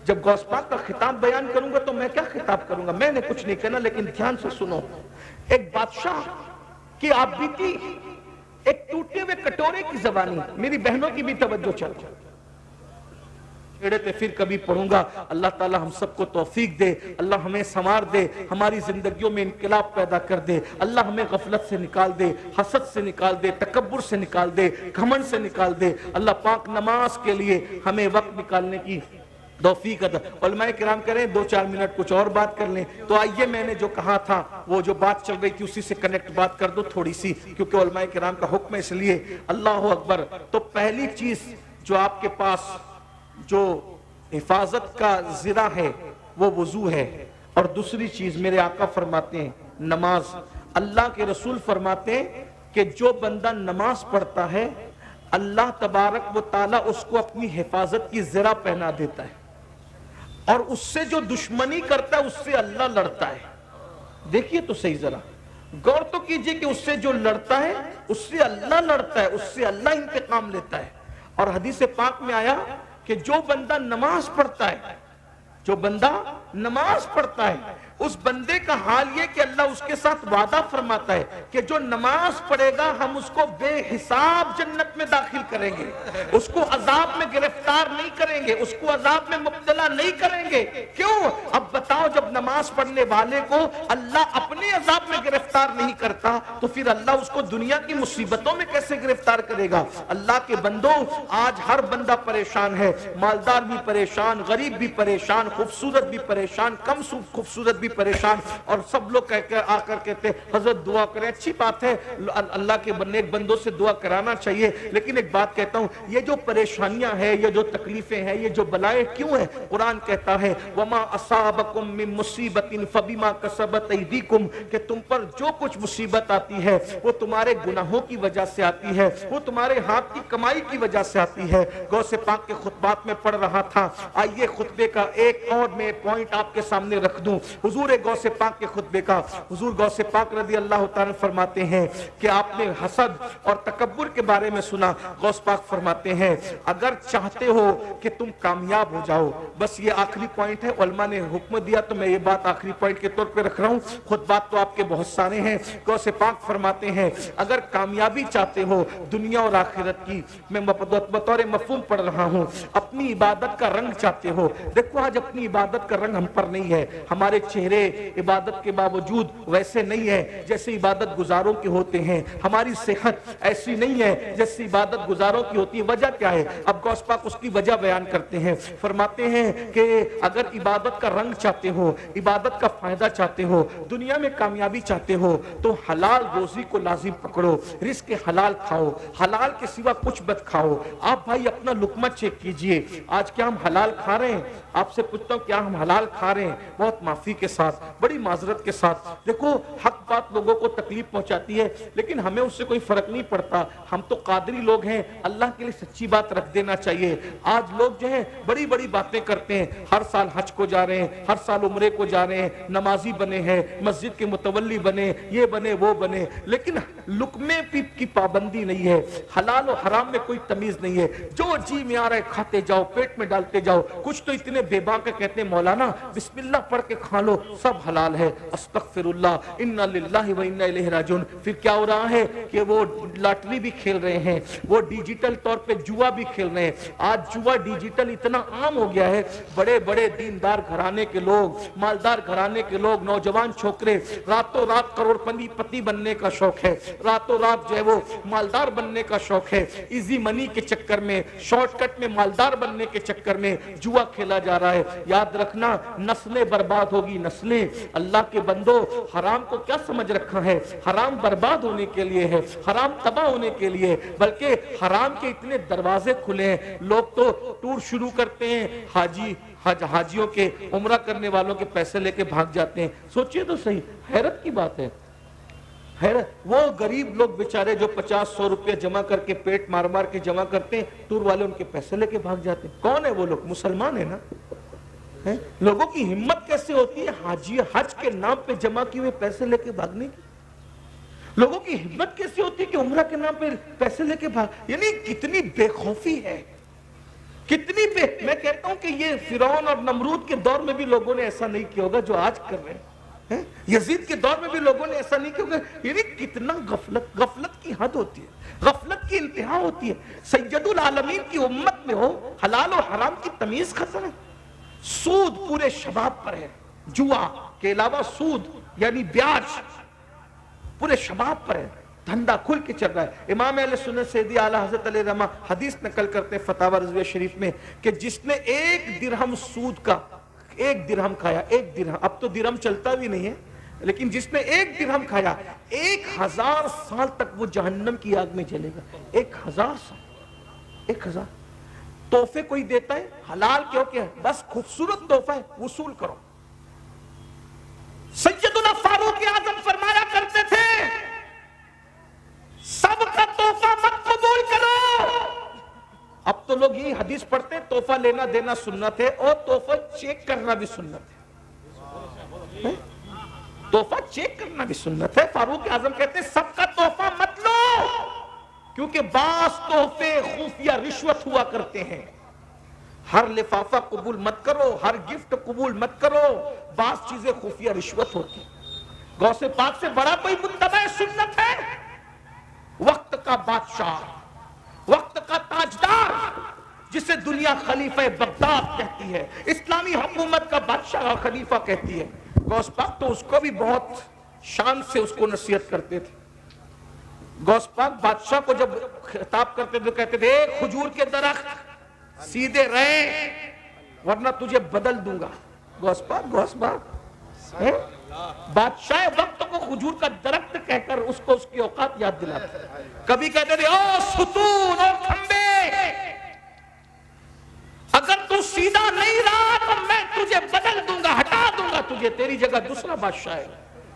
جب غوث پاک کا خطاب بیان کروں گا تو میں کیا خطاب کروں گا؟ میں نے کچھ نہیں کہنا، لیکن دھیان سے سنو۔ ایک بادشاہ کی آپ بیتی، ایک ٹوٹے ہوئے کٹورے کی زبانی۔ میری بہنوں کی بھی توجہ چاہیے، چھیڑے تھے پھر کبھی پڑھوں گا۔ اللہ تعالی ہم سب کو توفیق دے، اللہ ہمیں سنوار دے، ہماری زندگیوں میں انقلاب پیدا کر دے، اللہ ہمیں غفلت سے نکال دے، حسد سے نکال دے، تکبر سے نکال دے، گھمنڈ سے نکال دے۔ اللہ پاک نماز کے لیے ہمیں وقت نکالنے کی توفیق عطا۔ علماء کرام کریں 2-4 منٹ کچھ اور بات کر لیں۔ تو آئیے میں نے جو کہا تھا، وہ جو بات چل رہی تھی اسی سے کنیکٹ بات کر دو تھوڑی سی، کیونکہ علماء کرام کا حکم ہے، اس لیے اللہ اکبر۔ تو پہلی چیز جو آپ کے پاس جو حفاظت کا ذرا ہے وہ وضو ہے، اور دوسری چیز میرے آقا فرماتے ہیں نماز۔ اللہ کے رسول فرماتے ہیں کہ جو بندہ نماز پڑھتا ہے اللہ تبارک و تعالیٰ اس کو اپنی حفاظت کی ذرا پہنا دیتا ہے، اور اس سے جو دشمنی کرتا ہے اس سے اللہ لڑتا ہے۔ دیکھیے تو صحیح ذرا غور تو کیجئے کہ اس سے جو لڑتا ہے اس سے اللہ لڑتا ہے، اس سے اللہ انتقام لیتا ہے۔ اور حدیث پاک میں آیا کہ جو بندہ نماز پڑھتا ہے، جو بندہ نماز پڑھتا ہے، اس بندے کا حال یہ کہ اللہ اس کے ساتھ وعدہ فرماتا ہے کہ جو نماز پڑھے گا ہم اس کو بے حساب جنت میں داخل کریں گے، اس کو عذاب میں گرفتار نہیں کریں گے، اس کو عذاب میں مبتلا نہیں کریں گے۔ کیوں؟ اب بتاؤ، جب نماز پڑھنے والے کو اللہ اپنے عذاب میں گرفتار نہیں کرتا تو پھر اللہ اس کو دنیا کی مصیبتوں میں کیسے گرفتار کرے گا؟ اللہ کے بندوں، آج ہر بندہ پریشان ہے، مالدار بھی پریشان، غریب بھی پریشان، خوبصورت بھی پریشان، پریشان، کم خوبصورت بھی پریشان، اور سب لوگ آ کر کہتے ہیں حضرت دعا کریں. اچھی بات ہے، اللہ کے نیک بندوں سے دعا کرانا چاہیے، لیکن ایک بات کہتا ہوں، یہ جو پریشانیاں ہیں، یہ جو تکلیفیں ہیں، یہ جو بلائیں کیوں ہیں؟ قرآن کہتا ہے وَمَا أَصَابَكُم مِّن مُّصِيبَةٍ فَبِمَا كَسَبَتْ أَيْدِيكُم، کہ تم پر جو کچھ مصیبت آتی ہے وہ تمہارے گناہوں کی وجہ سے آتی ہے، وہ تمہارے ہاتھ کی کمائی کی وجہ سے آتی ہے. غوث پاک کے خطبات میں پڑھ رہا تھا، آئیے خطبے کا ایک اور میں پوائنٹ آپ کے سامنے رکھ دوں. حضور غوث پاک کے خطبے کا، حضور غوث پاک رضی اللہ تعالیٰ فرماتے ہیں کہ آپ نے حسد اور تکبر کے بارے میں سنا. غوث پاک فرماتے ہیں اگر چاہتے ہو کہ تم کامیاب ہو جاؤ، بس یہ آخری پوائنٹ ہے، علماء نے حکم دیا تو میں یہ بات آخری پوائنٹ کے طور پہ رکھ رہا ہوں، خطبات تو آپ کے بہت سارے ہیں. غوث پاک فرماتے ہیں اگر کامیابی چاہتے ہو دنیا اور آخرت کی، میں بطور مفہوم پڑھ رہا ہوں، اپنی عبادت کا رنگ چاہتے ہو. دیکھو آج اپنی عبادت کا رنگ ہم پر نہیں ہے، ہمارے چہرے عبادت کے باوجود ویسے نہیں ہے جیسے عبادت گزاروں کے ہوتے ہیں، ہماری صحت ایسی نہیں ہے جیسے عبادت گزاروں کی ہوتی ہے. وجہ کیا ہے؟ اب غوث پاک اس کی وجہ بیان کرتے ہیں. فرماتے ہیں کہ اگر عبادت کا رنگ چاہتے ہو، عبادت کا فائدہ چاہتے ہو، دنیا میں کامیابی چاہتے ہو، تو حلال روزی کو لازم پکڑو، رزق حلال کھاؤ، حلال کے سوا کچھ مت کھاؤ. آپ بھائی اپنا لقمہ چیک کیجئے، آج کیا ہم حلال کھا رہے ہیں؟ آپ سے پوچھتا ہوں کیا ہم حلال کھا رہے ہیں؟ بہت معافی کے ساتھ، بڑی معذرت کے ساتھ. دیکھو حق بات لوگوں کو تکلیف پہنچاتی ہے، لیکن ہمیں اس سے کوئی فرق نہیں پڑتا. ہم تو قادری لوگ ہیں، اللہ کے لیے سچی بات رکھ دینا چاہیے. آج لوگ جو ہیں بڑی بڑی باتیں کرتے ہیں، ہر سال حج کو جا رہے ہیں، ہر سال عمرے کو جا رہے ہیں، نمازی بنے ہیں، مسجد کے متولی بنے، یہ بنے وہ بنے، لیکن لقمے کی پابندی نہیں ہے، حلال و حرام میں کوئی تمیز نہیں ہے. جو جی میں آ رہا ہے کھاتے جاؤ، پیٹ میں ڈالتے جاؤ. کچھ تو اتنے بے باک کہتے ہیں مولانا بسم اللہ پڑھ کے کھا لو، سب حلال ہے. استغفر اللہ، انا للہ و انا الیہ راجعون. پھر کیا ہو رہا ہے کہ وہ لاٹری بھی کھیل رہے ہیں، وہ ڈیجیٹل طور پہ جوا بھی کھیل رہے ہیں. آج جوا ڈیجیٹل اتنا عام ہو گیا ہے، بڑے بڑے دیندار گھرانے کے لوگ، مالدار گھرانے کے لوگ، نوجوان چھوکرے راتوں رات کروڑ پتی بننے کا شوق ہے، راتوں رات جو ہے وہ مالدار بننے کا شوق ہے. ایزی منی کے چکر میں، شارٹ کٹ میں مالدار بننے کے چکر میں جوا کھیلا جا رہا ہے. یاد رکھنا نسلیں برباد ہوگی، نسلیں. اللہ کے بندو حرام کو کیا سمجھ رکھا ہے؟ حرام برباد ہونے کے لیے ہے، حرام تباہ ہونے کے لیے، بلکہ حرام کے اتنے دروازے کھلے ہیں. لوگ تو ٹور شروع کرتے ہیں، حاجیوں کے، عمرہ کرنے والوں کے پیسے لے کے بھاگ جاتے ہیں. سوچئے تو صحیح، حیرت کی بات ہے. وہ غریب لوگ بیچارے جو 50-100 روپیہ جمع کر کے پیٹ مار مار کے جمع کرتے ہیں، ٹور والے ان کے پیسے لے کے بھاگ جاتے ہیں. کون ہے وہ لوگ؟ مسلمان ہیں نا. لوگوں کی ہمت کیسے ہوتی ہے حج کے نام پہ جمع کیے ہوئے پیسے لے کے بھاگنے کی؟ لوگوں کی ہمت کیسے ہوتی ہے کہ عمرہ کے نام پہ پیسے لے کے بھاگ؟ یعنی کتنی بے خوفی ہے، کتنی میں کہتا ہوں کہ یہ فرعون اور نمرود کے دور میں بھی لوگوں نے ایسا نہیں کیا ہوگا جو آج کر رہے ہیں. یزید کے دور میں بھی لوگوں نے ایسا نہیں کیا ہوگا. یعنی کتنا غفلت کی حد ہوتی ہے، غفلت کی انتہا ہوتی ہے. سید العالمین کی امت میں ہو حلال و حرام کی تمیز ختم ہے. سود پورے شباب پر ہے، جوا کے علاوہ سود یعنی بیاج پورے شباب پر ہے، دھندا کھل کے چل رہا ہے. امام اہل سنت سیدی اعلیٰ حضرت علیہ رحمہ حدیث نقل کرتے ہیں فتاوی رضویہ شریف میں کہ جس نے 1 درہم سود کا، 1 درہم کھایا، 1 درہم، اب تو درہم چلتا بھی نہیں ہے، لیکن جس نے 1 درہم کھایا 1000 سال تک وہ جہنم کی آگ میں جلے گا. 1000 سال، 1000. تحفے کوئی دیتا ہے حلال کیوں کہ بس خوبصورت تحفہ ہے، وصول کرو. سیدنا فاروق اعظم فرمایا کرتے تھے سب کا تحفہ مت قبول کرو. اب تو لوگ یہ حدیث پڑھتے ہیں تحفہ لینا دینا سنت ہے اور تحفہ چیک کرنا بھی سنت ہے. تحفہ چیک کرنا بھی سنت ہے. فاروق اعظم کہتے ہیں سب کا تحفہ مت لو، کیونکہ بعض تحفے خفیہ رشوت ہوا کرتے ہیں. ہر لفافہ قبول مت کرو، ہر گفٹ قبول مت کرو، بعض چیزیں خفیہ رشوت ہوتی. غوث پاک سے بڑا کوئی متبع سنت ہے؟ وقت کا بادشاہ، وقت کا تاجدار، جسے دنیا خلیفہ بغداد کہتی ہے، اسلامی حکومت کا بادشاہ خلیفہ کہتی ہے. غوث پاک تو اس کو بھی بہت شان سے اس کو نصیحت کرتے تھے. غوث پاک بادشاہ کو جب خطاب کرتے تھے کہتے تھے کھجور کے درخت سیدھے رہے ورنہ تجھے بدل دوں گا. غوث پاک بادشاہ وقت کو کھجور کا درخت کہہ کر اس کو اس کی اوقات یاد دلاتے. کبھی کہتے تھے او ستون اور کھمبے، اگر تو سیدھا نہیں رہا تو میں تجھے بدل دوں گا، ہٹا دوں گا تجھے، تیری جگہ دوسرا بادشاہ ہے.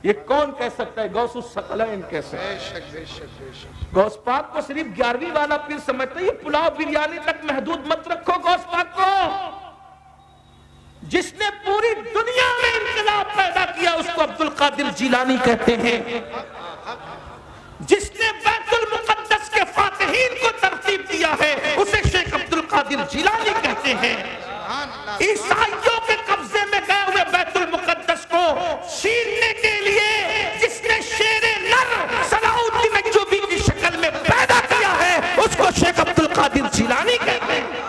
یہ کون کہہ سکتا ہے؟ غوث الثقلین کیسے؟ بے شک بے شک بے شک. غوث پاک کو صرف 11ویں والا پیر سمجھتا ہے. یہ پلاؤ بریانی تک محدود مت رکھو غوث پاک کو. جس نے پوری دنیا میں انقلاب پیدا کیا اس کو عبد القادر جیلانی کہتے ہیں. جس نے بیت المقدس کے فاتحین کو ترتیب دیا ہے اسے شیخ عبد القادر جیلانی کہتے ہیں. عیسائیوں کے قبضے میں گئے ہوئے بیت المقدس کو چھیننے کے لیے جس نے شیر نر صلاح الدین ایوبی کی شکل میں پیدا کیا ہے اس کو شیخ عبد القادر جیلانی کہتے ہیں.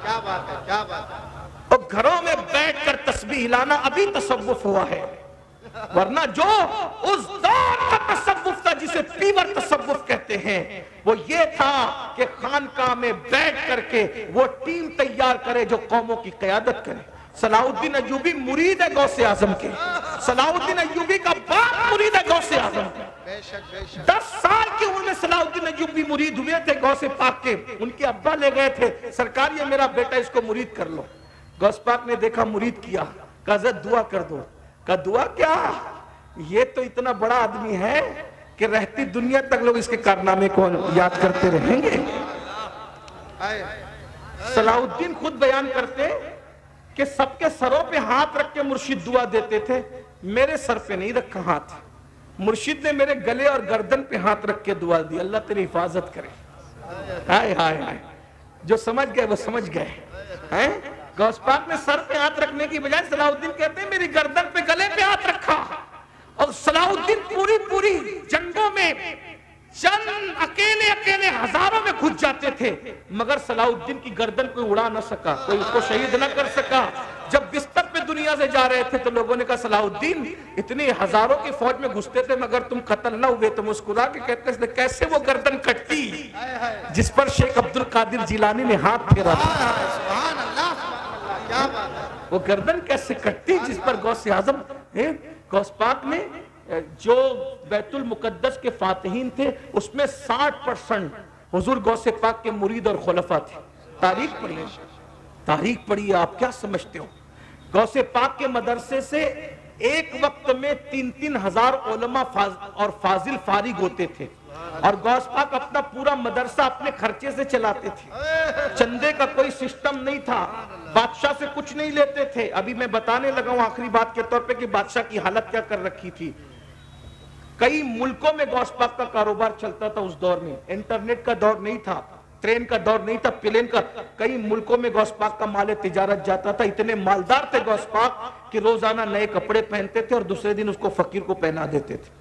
کیا بات ہے، کیا بات ہے. اور گھروں میں بیٹھ کر تسبیح لانا ابھی تصوف ہوا ہے، ورنہ جو اس دور کا تصوف تھا جسے پیور تصوف کہتے ہیں وہ یہ تھا کہ خانقاہ میں بیٹھ کر کے وہ ٹیم تیار کرے جو قوموں کی قیادت کرے. صلاح الدین ایوبی مرید ہے غوث اعظم کے. صلاح الدین ایوبی کا باپ مرید ہے غوث اعظم کے. بے شک بے شک. 10 سال کی عمر میں صلاح الدین ایوبی مرید ہوئے تھے غوث پاک کے. ان کے ابا لے گئے تھے، سرکار یہ میرا بیٹا اس کو مرید کر لو. غوث پاک نے دیکھا مرید کیا، کہا حضرت دعا کر دو. کہا دعا کیا، یہ تو اتنا بڑا آدمی ہے کہ رہتی دنیا تک لوگ اس کے کارنامے کو یاد کرتے رہیں گے. صلاح الدین خود بیان کرتے کہ سب کے سروں پہ ہاتھ رکھ کے مرشد دعا دیتے تھے، میرے سر پہ نہیں رکھا ہاتھ، مرشد نے میرے گلے اور گردن پہ ہاتھ رکھ کے دعا دی، اللہ تیری حفاظت کرے. ہائے ہائے ہائے، جو سمجھ گئے وہ سمجھ گئے. غوث پاک نے سر پہ ہاتھ رکھنے کی بجائے صلاح الدین کہتے ہیں میری گردن پہ گلے پہ ہاتھ رکھا. اور صلاح الدین پوری جنگوں میں چند اکیلے ہزاروں میں گھس جاتے تھے مگر صلاح الدین کی گردن کوئی اڑا نہ سکا، کوئی اس کو شہید نہ کر سکا. جب بستر پہ دنیا سے جا رہے تھے تو لوگوں نے کہا صلاح الدین اتنی ہزاروں کی فوج میں گھستے تھے مگر تم قتل نہ ہوئے. تو مسکرا کے کہتے ہیں کیسے وہ گردن کٹتی جس پر شیخ عبد القادر جیلانی نے ہاتھ پھیرا تھا. سبحان اللہ، کیا بات ہے. وہ گردن کیسے کٹتی جس پر غوث اعظم غوث پاک نے جو بیت المقدس کے فاتحین تھے اس میں 60% حضور غوث پاک کے مرید اور خلفاء تھے. تاریخ پڑھیے آپ کیا سمجھتے ہو. غوث پاک کے مدرسے سے ایک وقت میں 3-3 ہزار علماء اور فاضل فارغ ہوتے تھے اور غوث پاک اپنا پورا مدرسہ اپنے خرچے سے چلاتے تھے. چندے کا کوئی سسٹم نہیں تھا، بادشاہ سے کچھ نہیں لیتے تھے. ابھی میں بتانے لگا ہوں آخری بات کے طور پہ کہ بادشاہ کی حالت کیا کر رکھی تھی. کئی ملکوں میں غوث پاک کا کاروبار چلتا تھا اس دور میں. انٹرنیٹ کا دور نہیں تھا، ٹرین کا دور نہیں تھا، پلین کا. کئی ملکوں میں غوث پاک کا مال تجارت جاتا تھا. اتنے مالدار تھے غوث پاک کہ روزانہ نئے کپڑے پہنتے تھے اور دوسرے دن اس کو فقیر کو پہنا دیتے تھے.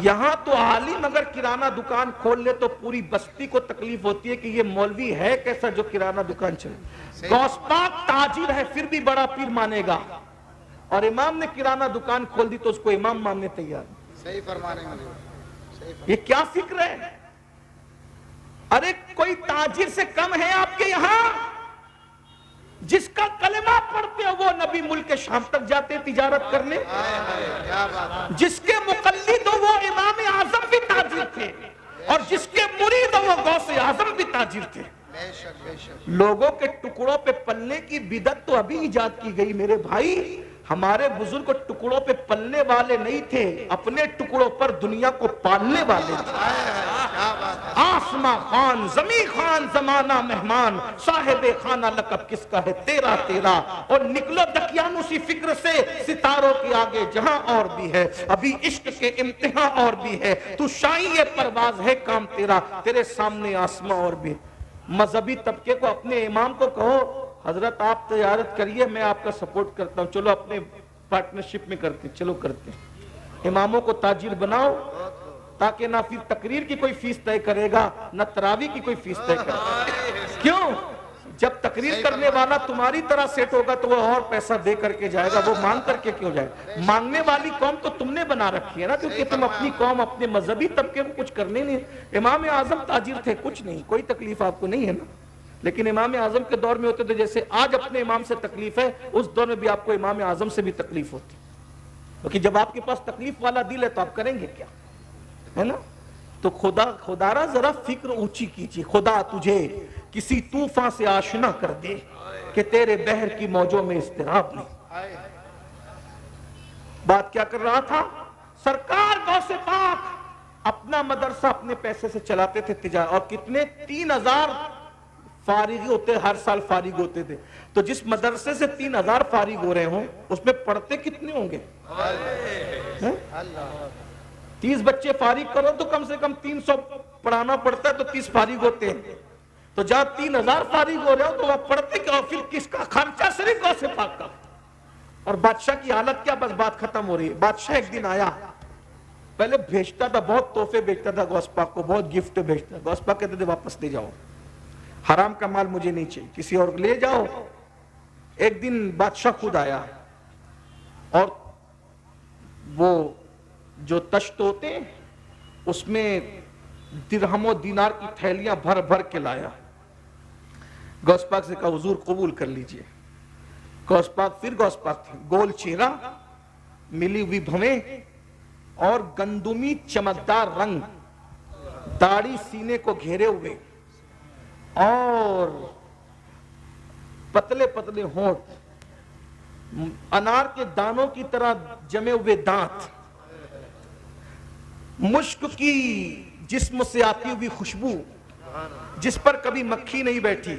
یہاں تو عالم اگر کرانہ دکان کھول لے تو پوری بستی کو تکلیف ہوتی ہے کہ یہ مولوی ہے کیسا جو کرانہ دکان چلے. غوث پاک تاجر ہے پھر بھی بڑا پیر مانے گا، اور امام نے کرانہ دکان کھول دی تو اس کو امام ماننے تیار. صحیح فرمانے والے. یہ کیا فکر ہے؟ ارے کوئی تاجر سے کم ہے آپ کے یہاں؟ جس کا کلمہ پڑھتے ہو وہ نبی ملک شام تک جاتے تجارت کرنے. جس کے مقلد ہو وہ امام اعظم بھی تاجر تھے اور جس کے مرید ہو وہ غوث اعظم بھی تاجر تھے. لوگوں کے ٹکڑوں پہ پلنے کی بدعت تو ابھی ایجاد کی گئی میرے بھائی. ہمارے بزرگ ٹکڑوں پہ پلنے والے نہیں تھے، اپنے ٹکڑوں پر دنیا کو پالنے والے تھے. آسماں خان زمین خان زمانہ مہمان صاحب خانہ لقب کس کا ہے تیرا تیرا. اور نکلو دقیانوسی فکر سے ستاروں کے آگے جہاں اور بھی ہے ابھی عشق کے امتحان اور بھی ہے. تو شاہی پرواز ہے کام تیرا تیرے سامنے آسماں اور بھی. مذہبی طبقے کو اپنے امام کو کہو حضرت آپ تجارت کریے میں آپ کا سپورٹ کرتا ہوں، چلو اپنے پارٹنرشپ میں کرتے ہیں، چلو کرتے ہیں. اماموں کو تاجر بناؤ تاکہ نہ پھر تقریر کی کوئی فیس طے کرے گا نہ تراویح کی کوئی فیس طے کرے گا. کیوں؟ جب تقریر کرنے والا تمہاری طرح سیٹ ہوگا تو وہ اور پیسہ دے کر کے جائے گا، وہ مانگ کر کے کیوں جائے گا؟ مانگنے والی قوم تو تم نے بنا رکھی ہے نا، کیونکہ تم اپنی قوم اپنے مذہبی طبقے کو کچھ کرنے نہیں. امام اعظم تاجر تھے، کچھ نہیں، کوئی تکلیف آپ کو نہیں ہے نا. لیکن امام اعظم کے دور میں ہوتے تو جیسے آج اپنے امام سے تکلیف ہے، اس دور میں بھی آپ کو امام اعظم سے بھی تکلیف ہوتی، کیونکہ جب آپ کے پاس تکلیف والا دل ہے تو آپ کریں گے کیا، ہے نا؟ تو خدا را ذرا فکر اونچی کیجیے، خدا تجھے کسی طوفان سے آشنا کر دے کہ تیرے بحر کی موجوں میں اضطراب نہیں۔ بات کیا کر رہا تھا؟ سرکار غوث پاک اپنا مدرسہ اپنے پیسے سے چلاتے تھے تجارت، اور کتنے 3000 فارغ ہوتے، ہر سال فارغ ہوتے تھے، تو جس مدرسے سے 3000 فارغ ہو رہے ہوں اس میں پڑھتے کتنے ہوں گے؟ 30 بچے فارغ کرو تو کم سے کم 300 پڑھانا پڑتا ہے، تو 30 فارغ ہوتے ہیں، تو جہاں 3000 فارغ ہو رہے ہو تو وہ پڑھتے کیا؟ پھر کس کا خرچہ؟ صرف غوث پاک کا۔ اور بادشاہ کی حالت کیا؟ بس بات ختم ہو رہی ہے۔ بادشاہ ایک دن آیا، پہلے بھیجتا تھا، بہت تحفے بھیجتا تھا غوث پاک کو، بہت گفٹ بھیجتا تھا۔ غوث پاک کہتے تھے واپس لے جاؤ، حرام کا مال مجھے نہیں چاہیے، کسی اور کو لے جاؤ۔ ایک دن بادشاہ خود آیا، اور وہ جو تشت ہوتے ہیں اس میں درہم و دینار کی تھیلیاں بھر بھر کے لایا۔ غوث پاک سے کہا حضور قبول کر لیجئے۔ غوث پاک پھر غوث پاک تھے، گول چہرہ، ملی ہوئی بھویں اور گندمی چمکدار رنگ، داڑھی سینے کو گھیرے ہوئے اور پتلے پتلے ہونٹ، انار کے دانوں کی طرح جمے ہوئے دانت، مشک کی جسم سے آتی ہوئی خوشبو جس پر کبھی مکھی نہیں بیٹھی،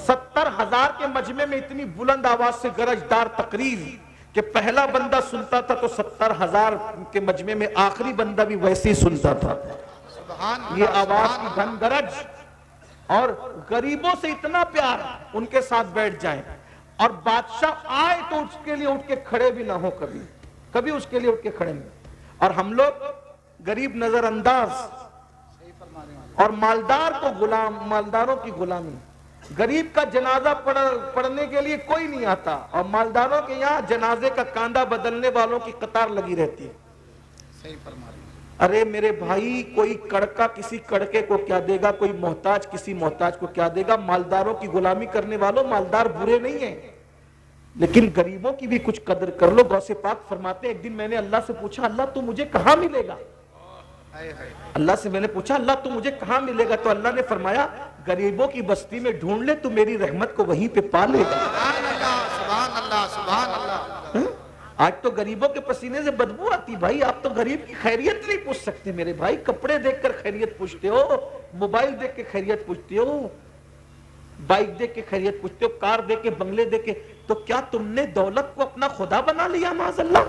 70,000 کے مجمع میں اتنی بلند آواز سے گرجدار تقریر کہ پہلا بندہ سنتا تھا تو 70,000 کے مجمع میں آخری بندہ بھی ویسے ہی سنتا تھا۔ یہ آواز کی گھن گرج، اور غریبوں سے اتنا پیار، ان کے ساتھ بیٹھ جائیں، اور بادشاہ آئے تو اس کے لیے اٹھ کے کھڑے بھی نہ ہو، کبھی اس کے لیے اٹھ کے کھڑے نہیں۔ اور ہم لوگ غریب نظر انداز اور مالداروں کی غلامی، غریب کا جنازہ پڑھنے کے لیے کوئی نہیں آتا، اور مالداروں کے یہاں جنازے کا کاندھا بدلنے والوں کی قطار لگی رہتی ہے۔ صحیح فرما رہے ہیں۔ ارے میرے بھائی، کوئی کڑکا کسی کڑکے کو کیا دے گا، کوئی محتاج کسی محتاج کو کیا دے گا؟ مالداروں کی غلامی کرنے والوں، مالدار برے نہیں ہیں، لیکن غریبوں کی بھی کچھ قدر کر لو۔ غوث پاک فرماتے ہیں ایک دن میں نے اللہ سے پوچھا اللہ تو مجھے کہاں ملے گا؟ اللہ سے میں نے پوچھا اللہ تو مجھے کہاں ملے گا؟ تو اللہ نے فرمایا غریبوں کی بستی میں ڈھونڈ لے، تو میری رحمت کو وہیں پہ پا لے گا۔ سبحان اللہ، سبحان اللہ، سبحان اللہ۔ آج تو غریبوں کے پسینے سے بدبو آتی، بھائی آپ تو غریب کی خیریت نہیں پوچھ سکتے میرے بھائی۔ کپڑے دیکھ کر خیریت پوچھتے ہو، موبائل دیکھ کے خیریت پوچھتے ہو، بائک دیکھ کے خیریت پوچھتے ہو، کار دیکھ کے، بنگلے دیکھ کے، تو کیا تم نے دولت کو اپنا خدا بنا لیا؟ معاذ اللہ۔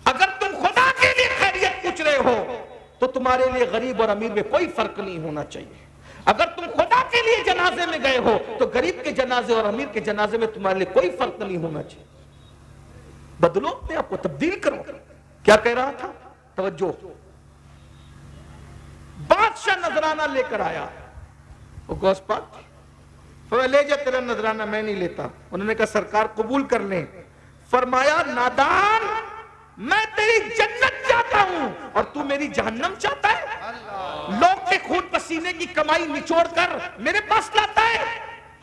اگر تم خدا کے لیے خیریت پوچھ رہے ہو تو تمہارے لیے غریب اور امیر میں کوئی فرق نہیں ہونا چاہیے۔ اگر تم خدا کے لیے جنازے میں گئے ہو تو غریب کے جنازے اور امیر کے جنازے میں تمہارے لیے کوئی فرق نہیں ہونا چاہیے۔ بدلو اپنے آپ کو، تبدیل کرو۔ کیا کہہ رہا تھا؟ توجہ۔ بادشاہ نذرانہ لے کر آیا، وہ غوث پاک لے جا، تیرا نذرانہ میں نہیں لیتا۔ انہوں نے کہا سرکار قبول کر لیں۔ فرمایا نادان، میں تیری جنت چاہتا ہوں اور تو میری جہنم چاہتا ہے؟ لوگ کے خون پسینے کی کمائی نچوڑ کر میرے پاس لاتا ہے،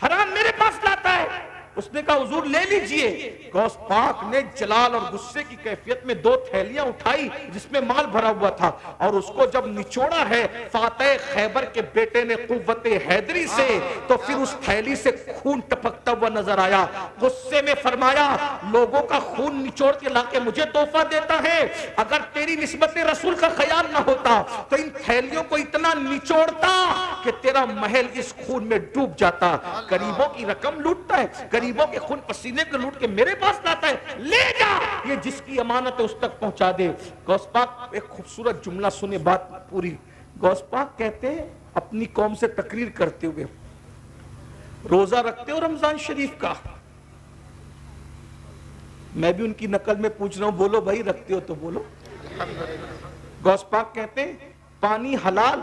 حرام میرے پاس لاتا ہے۔ اس نے کہا حضور لے لیجئے۔ غوث پاک نے جلال اور غصے کی کیفیت میں 2 تھیلیاں اٹھائی جس میں مال بھرا ہوا تھا، اور اس کو جب نچوڑا ہے فاتح خیبر کے بیٹے نے قوت حیدری سے، تو پھر اس تھیلی سے خون ٹپکتا ہوا نظر آیا۔ غصے میں فرمایا لوگوں کا خون نچوڑ کے لا کے مجھے تحفہ دیتا ہے، اگر تیری نسبت رسول کا خیال نہ ہوتا تو ان تھیلیوں کو اتنا نچوڑتا کہ تیرا محل اس خون میں ڈوب جاتا۔ غریبوں کی رقم لوٹتا ہے، غریبوں کے خون پسینے کو لوٹ کے میرے پاس لاتا ہے، لے جا، یہ جس کی امانت ہے اس تک پہنچا دے۔ غوث پاک ایک خوبصورت جملہ سنے، بات پوری۔ غوث پاک کہتے ہیں اپنی قوم سے تقریر کرتے ہوئے، روزہ رکھتے ہو رمضان شریف کا؟ میں بھی ان کی نقل میں پوچھ رہا ہوں، بولو بھائی رکھتے ہو تو بولو۔ غوث پاک کہتے ہیں پانی حلال،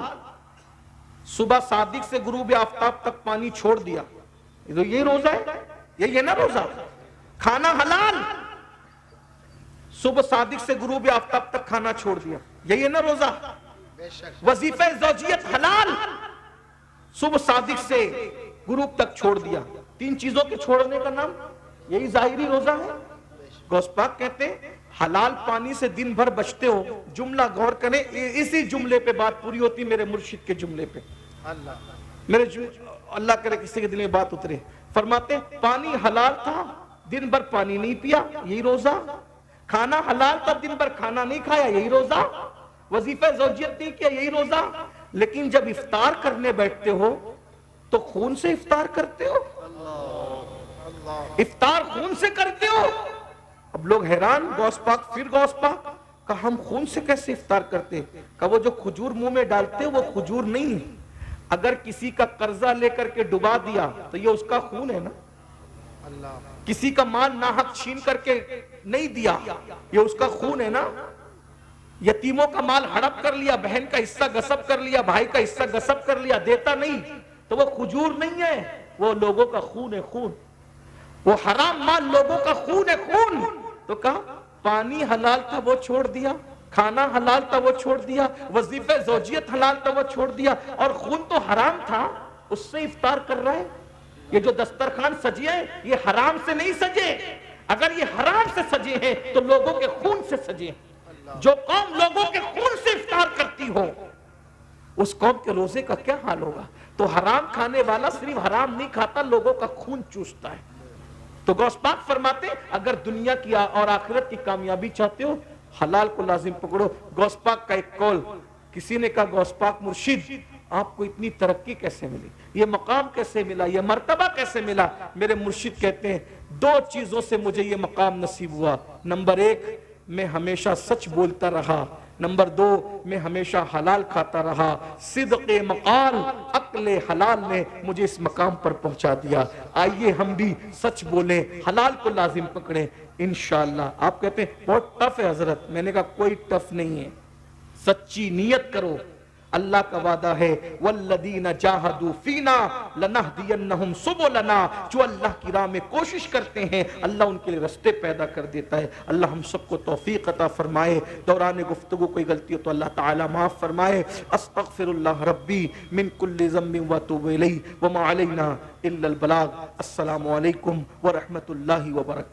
صبح صادق سے غروب آفتاب تک پانی چھوڑ دیا، یہ روزہ ہے؟ یہ نا روزہ؟ کھانا حلال، صبح صادق سے غروب آفتاب تک کھانا چھوڑ دیا، یہ نا روزہ؟ وظیفہ زوجیت حلال، صبح صادق سے غروب تک چھوڑ دیا. 3 چیزوں کے چھوڑنے کا نام یہی ظاہری روزہ ہے. غوث پاک کہتے ہیں حلال پانی سے دن بھر بچتے ہو. جملہ غور کریں, اسی جملے پہ بات پوری ہوتی میرے مرشد کے جملے پہ. اللہ کرے کسی کے دل میں بات اترے. فرماتے ہیں پانی حلال تھا, دن بھر پانی نہیں پیا, یہی روزہ. کھانا حلال تھا, دن بھر کھانا نہیں کھایا, یہی روزہ. وظیفہ زوجیت نہیں کیا, یہی روزہ. لیکن جب افطار کرنے بیٹھتے ہو تو خون سے افطار کرتے ہو, افطار خون سے کرتے ہو. اب لوگ حیران, غوث پاک پھر غوث پاک کہا ہم خون سے کیسے افطار کرتے؟ کہا وہ جو کھجور منہ میں ڈالتے وہ کھجور نہیں. اگر کسی کا قرضہ لے کر کے ڈبا دیا تو یہ اس کا خون ہے نا. کسی کا مال ناحق چھین کر کے نہیں دیا, یہ اس کا خون ہے نا. یتیموں کا مال ہڑپ کر لیا, بہن کا حصہ غصب کر لیا, بھائی کا حصہ غصب کر لیا, دیتا نہیں, تو وہ کھجور نہیں ہے, وہ لوگوں کا خون ہے. خون, وہ حرام مال لوگوں کا خون ہے. خون. تو کہا پانی حلال تھا وہ چھوڑ دیا, کھانا حلال تھا وہ چھوڑ دیا, وظیفہ زوجیت حلال تھا وہ چھوڑ دیا, اور خون تو حرام تھا اس سے افطار کر رہا ہے. یہ جو دسترخوان سجے ہیں یہ حرام سے نہیں سجے. اگر یہ حرام سے سجے ہیں تو لوگوں کے خون سے سجے. جو قوم لوگوں کے خون سے افطار کرتی ہو اس قوم کے روزے کا کیا حال ہوگا؟ تو حرام کھانے والا صرف حرام نہیں کھاتا, لوگوں کا خون چوستا ہے. تو غوث پاک فرماتے اگر دنیا کی اور آخرت کی کامیابی چاہتے ہو حلال کو لازم پکڑو. غوث پاک کا ایک قول, کسی نے کہا غوث پاک مرشد آپ کو اتنی ترقی کیسے ملی, یہ مقام کیسے ملا, یہ مرتبہ کیسے ملا؟ میرے مرشد کہتے ہیں 2 چیزوں سے مجھے یہ مقام نصیب ہوا. نمبر 1 میں ہمیشہ سچ بولتا رہا, نمبر 2 میں ہمیشہ حلال کھاتا رہا. صدق مقال عقل حلال نے مجھے اس مقام پر پہنچا دیا. آئیے ہم بھی سچ بولیں, حلال کو لازم پکڑیں انشاءاللہ. آپ کہتے ہیں بہت ٹف ہے حضرت, میں نے کہا کوئی ٹف نہیں ہے, سچی نیت کرو. اللہ کا وعدہ ہے والذین جاہدوا فینا لنہدینہم سبلنا, جو اللہ کی راہ میں کوشش کرتے ہیں اللہ ان کے لیے رستے پیدا کر دیتا ہے. اللہ ہم سب کو توفیق عطا فرمائے. دوران گفتگو کوئی غلطی ہو تو اللہ تعالی معاف فرمائے. استغفر اللہ ربی من کل ذنب واتوب الیہ وما علینا الا البلاغ. السلام علیکم ورحمۃ اللہ وبرکاتہ.